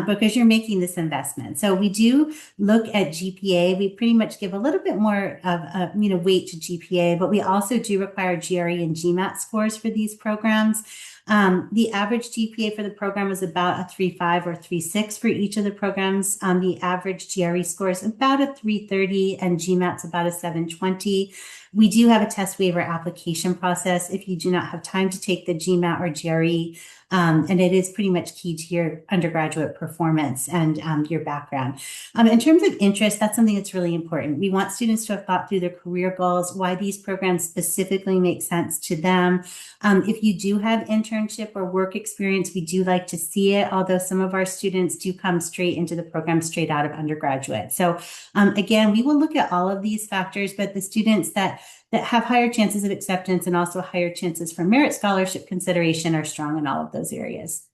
because you're making this investment. So we do look at GPA. We pretty much give a little bit more of weight to GPA, but we also do require GRE and GMAT scores for these programs. The average GPA for the program is about a 3.5 or 3.6 for each of the programs. The average GRE score is about a 3.30 and GMAT's about a 7.20. We do have a test waiver application process if you do not have time to take the GMAT or GRE. And it is pretty much key to your undergraduate performance and your background. In terms of interest, that's something that's really important. We want students to have thought through their career goals, why these programs specifically make sense to them. If you do have internship or work experience, we do like to see it, although some of our students do come straight into the program straight out of undergraduate. So again, we will look at all of these factors, but the students that have higher chances of acceptance and also higher chances for merit scholarship consideration are strong in all of those areas.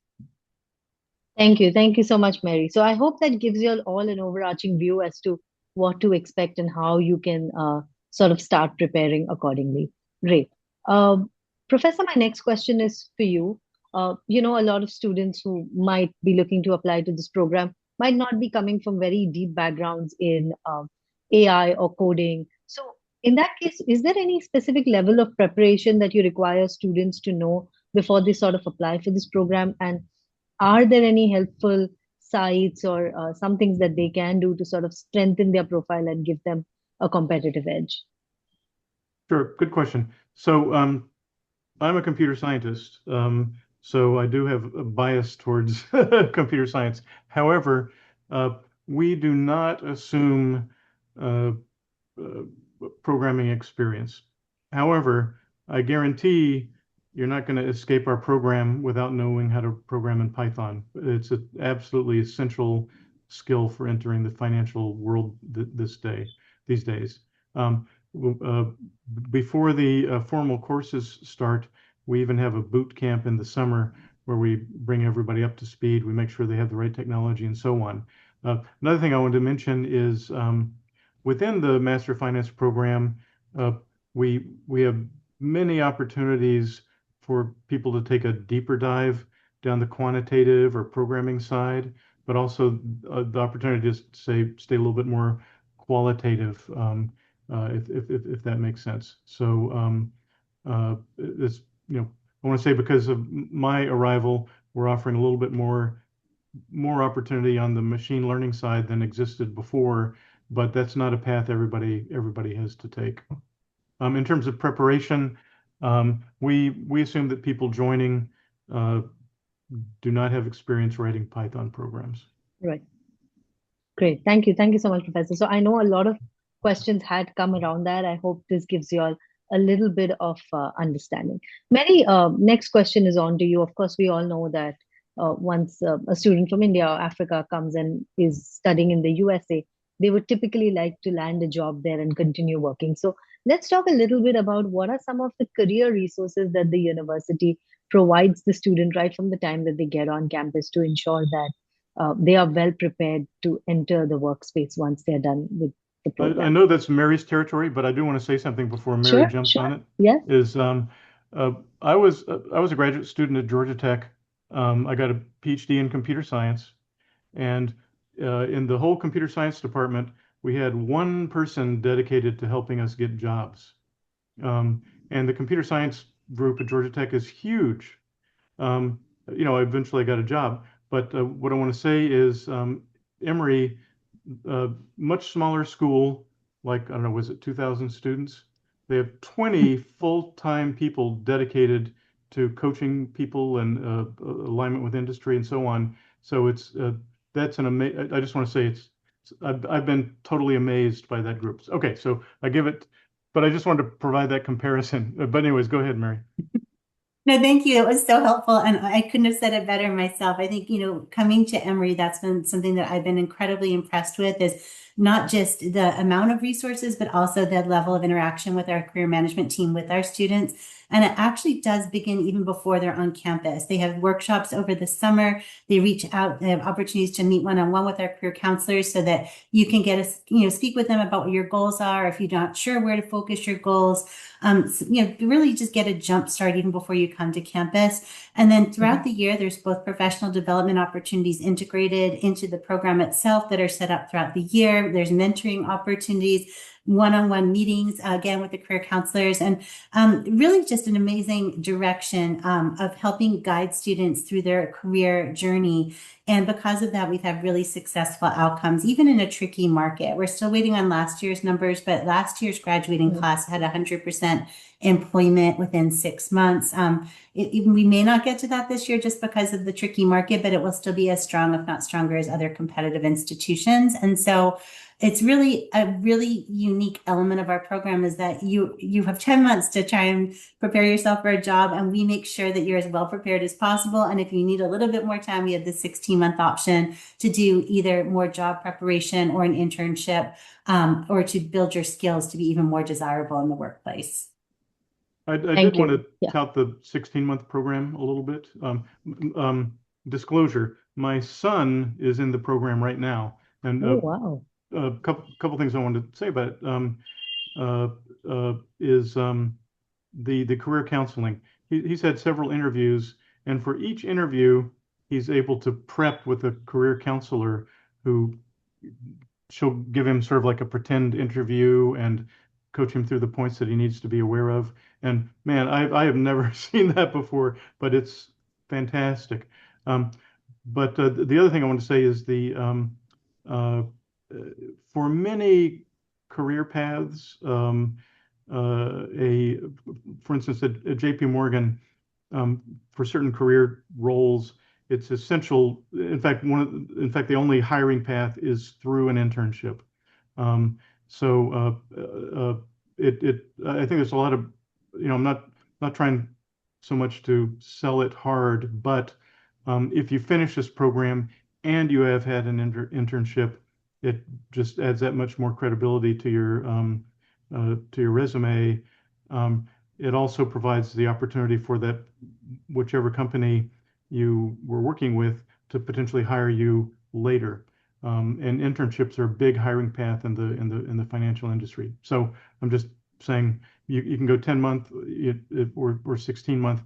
Thank you. Thank you so much, Mary. So I hope that gives you all an overarching view as to what to expect and how you can sort of start preparing accordingly. Great. Professor, my next question is for you. A lot of students who might be looking to apply to this program might not be coming from very deep backgrounds in AI or coding. So in that case, is there any specific level of preparation that you require students to know before they sort of apply for this program? And are there any helpful sites or some things that they can do to sort of strengthen their profile and give them a competitive edge? Sure, good question. So I'm a computer scientist, so I do have a bias towards computer science. However, we do not assume uh, uh, programming experience. However, I guarantee you're not going to escape our program without knowing how to program in Python. It's an absolutely essential skill for entering the financial world these days. Um, uh, Before the formal courses start, we even have a boot camp in the summer where we bring everybody up to speed. We make sure they have the right technology and so on. Another thing I wanted to mention is within the Master Finance program, uh, we have many opportunities for people to take a deeper dive down the quantitative or programming side, but also the opportunity to stay a little bit more qualitative, if that makes sense. So it's I want to say because of my arrival, we're offering a little bit more opportunity on the machine learning side than existed before, but that's not a path everybody has to take. In terms of preparation, we assume that people joining do not have experience writing Python programs. Right. Great. Thank you. Thank you so much, Professor. So I know a lot of questions had come around that. I hope this gives you all a little bit of understanding. Mary, next question is on to you. Of course, we all know that once a student from India or Africa comes and is studying in the USA, they would typically like to land a job there and continue working. So let's talk a little bit about what are some of the career resources that the university provides the student right from the time that they get on campus to ensure that they are well prepared to enter the workspace once they're done with the I program. know that's Mary's territory, but I do want to say something before Mary Sure, jumps sure. on it. Yes. Is uh, I was a graduate student at Georgia Tech. I got a PhD in computer science, and in the whole computer science department, we had one person dedicated to helping us get jobs. And the computer science group at Georgia Tech is huge. Um, I eventually got a job, but what I want to say is Emory, much smaller school, like, I don't know, was it 2,000 students? They have 20 full-time people dedicated to coaching people and alignment with industry and so on. So that's an amazing, I just want to say I've been totally amazed by that group. Okay, so I give it, but I just wanted to provide that comparison. But anyways, go ahead, Mary. No, thank you. It was so helpful. And I couldn't have said it better myself. I think, coming to Emory, that's been something that I've been incredibly impressed with is not just the amount of resources, but also the level of interaction with our career management team, with our students. And it actually does begin even before they're on campus. They have workshops over the summer. They reach out, they have opportunities to meet one-on-one with our career counselors so that you can speak with them about what your goals are. If you're not sure where to focus your goals, really just get a jump start even before you come to campus. And then throughout Mhm. the year, there's both professional development opportunities integrated into the program itself that are set up throughout the year. There's mentoring opportunities, one-on-one meetings, again, with the career counselors, and really just an amazing direction of helping guide students through their career journey. And because of that, we've had really successful outcomes, even in a tricky market. We're still waiting on last year's numbers, but last year's graduating Mhm. class had 100% employment within 6 months. We may not get to that this year just because of the tricky market, but it will still be as strong, if not stronger, as other competitive institutions. And so it's really a really unique element of our program is that you have 10 months to try and prepare yourself for a job, and we make sure that you're as well prepared as possible. And if you need a little bit more time, we have the 16-month option to do either more job preparation or an internship, or to build your skills to be even more desirable in the workplace. I did Thank want you. to Yeah. tout the 16-month program a little bit. Disclosure, my son is in the program right now, and Oh, wow. a couple things I wanted to say about it uh, is the career counseling. He's had several interviews, and for each interview, he's able to prep with a career counselor who she'll give him sort of like a pretend interview and coach him through the points that he needs to be aware of. And man, I have never seen that before, but it's fantastic. Um, but the other thing I want to say is uh, for many career paths, for instance, at JP Morgan, for certain career roles, it's essential. In fact, the only hiring path is through an internship. Um, so I think there's a lot of, I'm not trying so much to sell it hard, but if you finish this program and you have had an internship, it just adds that much more credibility to your resume. Um, it also provides the opportunity for that whichever company you were working with to potentially hire you later. And internships are a big hiring path in the financial industry. So I'm just saying you can go 10-month or 16-month.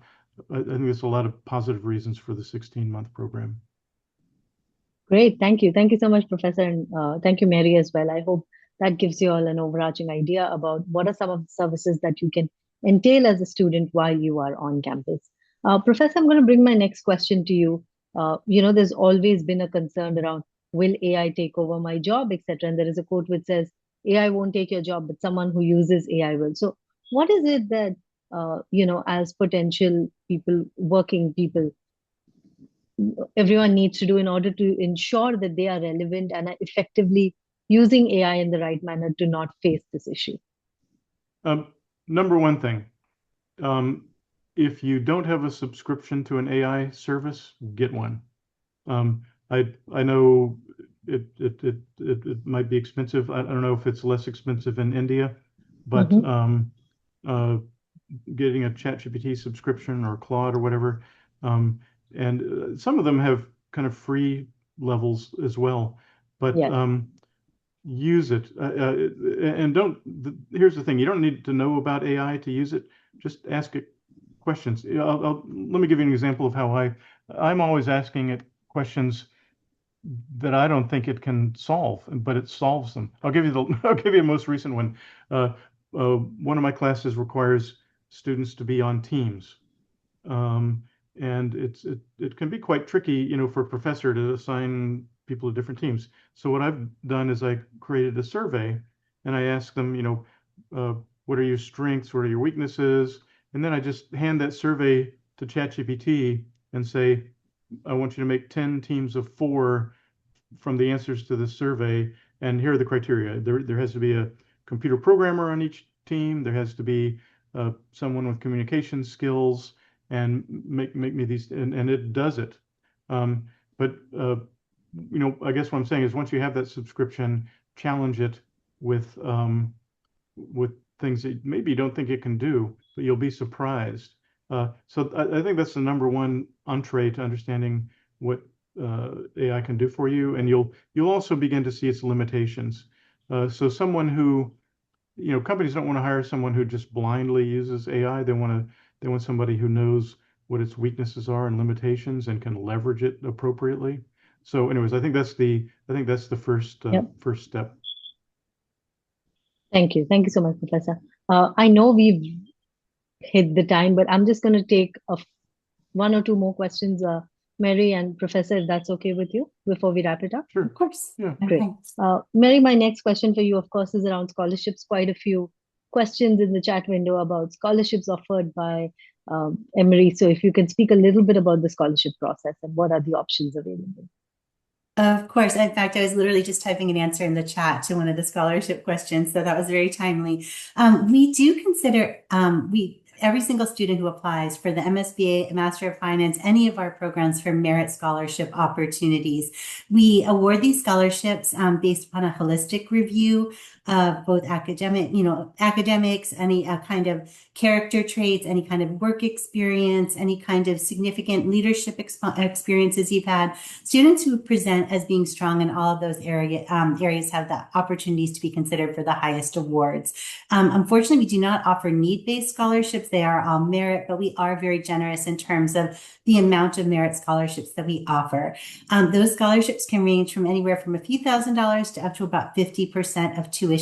I think there's a lot of positive reasons for the 16-month program. Great. Thank you. Thank you so much, Professor. And thank you, Mary, as well. I hope that gives you all an overarching idea about what are some of the services that you can entail as a student while you are on campus. Professor, I'm going to bring my next question to you. There's always been a concern around will AI take over my job, etc. And there is a quote which says, AI won't take your job, but someone who uses AI will. So, what is it that, as potential people, working people, everyone needs to do in order to ensure that they are relevant and are effectively using AI in the right manner to not face this issue? Um, Number one thing, um, if you don't have a subscription to an AI service, get one. I know it might be expensive. I don't know if it's less expensive in India, but Hmm. uh, getting a ChatGPT subscription or Claude or whatever, um, and some of them have kind of free levels as well. But Yeah. use it, and here's the thing: you don't need to know about AI to use it. Just ask it questions. Let me give you an example of how I'm always asking it questions that I don't think it can solve, but it solves them. I'll give you a most recent one. Uh, one of my classes requires students to be on teams. Um, and it can be quite tricky, for a professor to assign people to different teams. So what I've done is I created a survey, and I asked them, uh, what are your strengths, what are your weaknesses, and then I just hand that survey to ChatGPT and say, I want you to make 10 teams of 4 from the answers to the survey, and here are the criteria. There has to be a computer programmer on each team. There has to be someone with communication skills, and make me these, and it does it. Um, but I guess what I'm saying is once you have that subscription, challenge it with um, with things that maybe you don't think it can do, but you'll be surprised. So I think that's the number one entree to understanding what AI can do for you, and you'll also begin to see its limitations. So someone who, companies don't want to hire someone who just blindly uses AI. They want somebody who knows what its weaknesses are and limitations and can leverage it appropriately. So, anyways, I think that's the Yep. first step. Thank you. Thank you so much, Professor. I know we've hit the time, but I'm just going to take one or two more questions, Mary and Professor, if that's okay with you, before we wrap it up. Sure. Of course. Yeah. Great. Mary, my next question for you, of course, is around scholarships. Quite a few questions in the chat window about scholarships offered by Emory. So if you can speak a little bit about the scholarship process and what are the options available. Of course. In fact, I was literally just typing an answer in the chat to one of the scholarship questions, so that was very timely. We do consider every single student who applies for the MSBA, Master of Finance, any of our programs for merit scholarship opportunities. We award these scholarships based upon a holistic review of both academics, any kind of character traits, any kind of work experience, any kind of significant leadership experiences you've had. Students who present as being strong in all of those areas have the opportunities to be considered for the highest awards. Unfortunately, we do not offer need-based scholarships. They are all merit, but we are very generous in terms of the amount of merit scholarships that we offer. Those scholarships can range from anywhere from a few $1,000s to up to about 50% of tuition.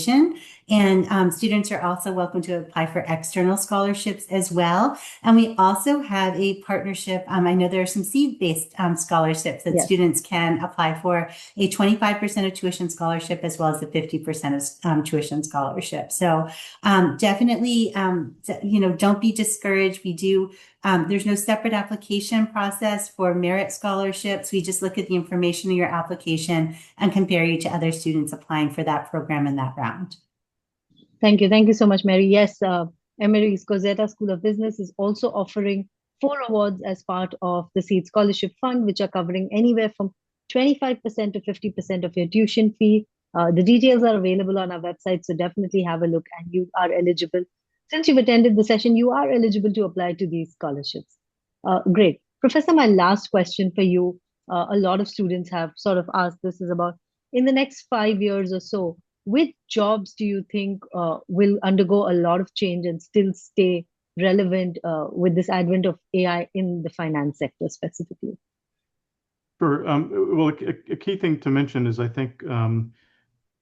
And students are also welcome to apply for external scholarships as well. And we also have a partnership. I know there are some seed-based scholarships that students can apply for, a 25% of tuition scholarship as well as a 50% of tuition scholarship. So definitely, don't be discouraged. There's no separate application process for merit scholarships. We just look at the information in your application and compare you to other students applying for that program in that round. Thank you. Thank you so much, Mary. Yes, Emory Goizueta School of Business is also offering 4 awards as part of the Seed Scholarship Fund, which are covering anywhere from 25% to 50% of your tuition fee. The details are available on our website, so definitely have a look, and you are eligible. Since you've attended the session, you are eligible to apply to these scholarships. Great. Professor, my last question for you. A lot of students have sort of asked this is about in the next 5 years or so, which jobs do you think will undergo a lot of change and still stay relevant with this advent of AI in the finance sector specifically? Sure. Well, a key thing to mention is I think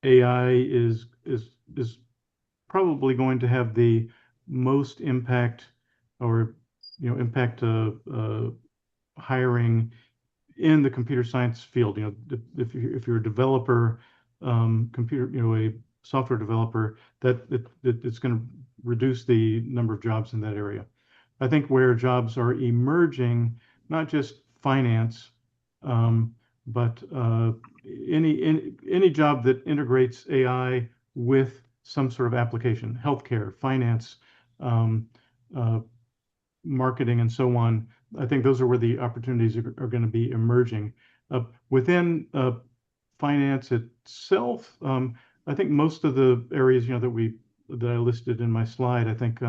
AI is probably going to have the most impact, or impact hiring in the computer science field. If you're a developer, a software developer, it's going to reduce the number of jobs in that area. I think where jobs are emerging, not just finance, but any job that integrates AI with some sort of application, healthcare, finance, um, uh, marketing, and so on. I think those are where the opportunities are going to be emerging. Within finance itself, I think most of the areas that I listed in my slide, I think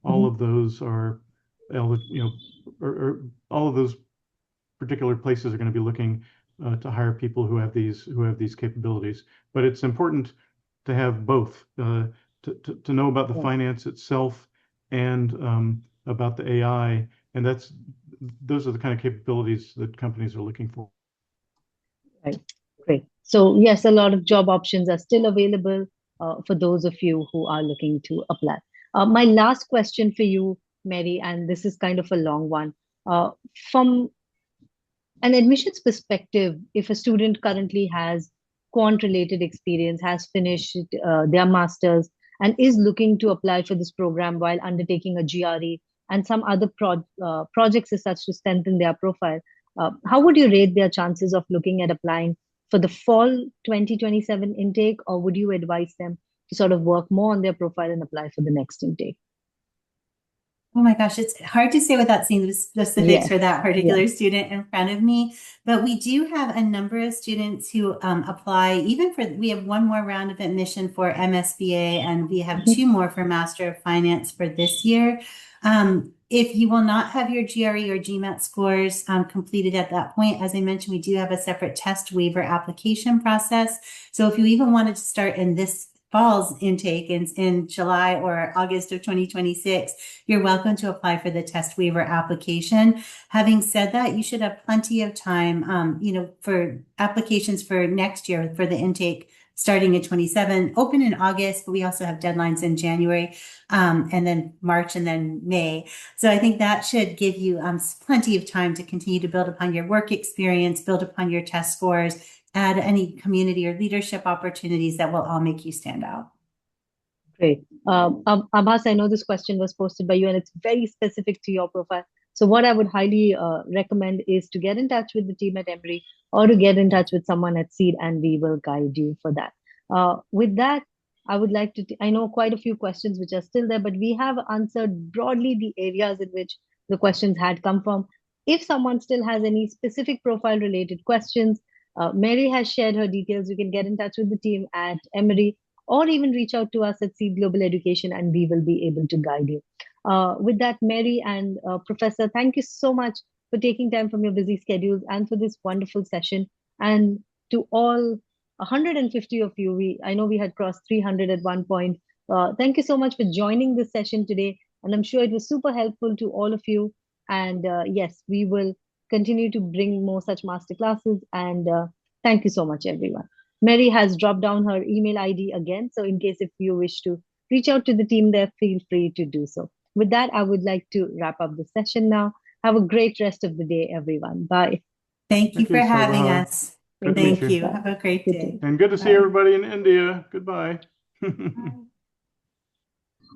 all of those are, or all of those particular places are going to be looking to hire people who have these capabilities. But it's important to have both, to know about the Yeah. finance itself and about the AI, and those are the kind of capabilities that companies are looking for. Right. Great. So yes, a lot of job options are still available for those of you who are looking to apply. My last question for you, Mary, and this is kind of a long one. From an admissions perspective, if a student currently has quant related experience, has finished their master's, and is looking to apply for this program while undertaking a GRE and some other projects as such to strengthen their profile, how would you rate their chances of looking at applying for the fall 2027 intake, or would you advise them to sort of work more on their profile and apply for the next intake? Oh my gosh, it's hard to say without seeing the specifics Yes. for that Yeah. particular student in front of me. But we do have a number of students who apply, we have one more round of admission for MSBA, and we have two more for Master of Finance for this year. If you will not have your GRE or GMAT scores completed at that point, as I mentioned, we do have a separate test waiver application process. So if you even wanted to start in this fall's intake in July or August of 2026, you're welcome to apply for the test waiver application. Having said that, you should have plenty of time, for applications for next year for the intake starting in 27, open in August, but we also have deadlines in January, and then March and then May. So I think that should give you plenty of time to continue to build upon your work experience, build upon your test scores, add any community or leadership opportunities that will all make you stand out. Great. Abbas, I know this question was posted by you and it's very specific to your profile. So what I would highly recommend is to get in touch with the team at Emory or to get in touch with someone at Seed, and we will guide you for that. With that, I would like to, I know quite a few questions which are still there, but we have answered broadly the areas in which the questions had come from. If someone still has any specific profile related questions, Mary has shared her details. You can get in touch with the team at Emory or even reach out to us at Seed Global Education and we will be able to guide you. With that, Mary and Professor, thank you so much for taking time from your busy schedules and for this wonderful session. And to all 150 of you, I know we had crossed 300 at one point. Thank you so much for joining this session today. And I'm sure it was super helpful to all of you. And yes, we will continue to bring more such masterclasses. And thank you so much, everyone. Mary has dropped down her email ID again. So in case if you wish to reach out to the team there, feel free to do so. With that, I would like to wrap up the session now. Have a great rest of the day, everyone. Bye. Thank you for having Sarah. us. Good to meet Thank you. you. Have a great day. And good to see Bye. everybody in India. Goodbye. Bye.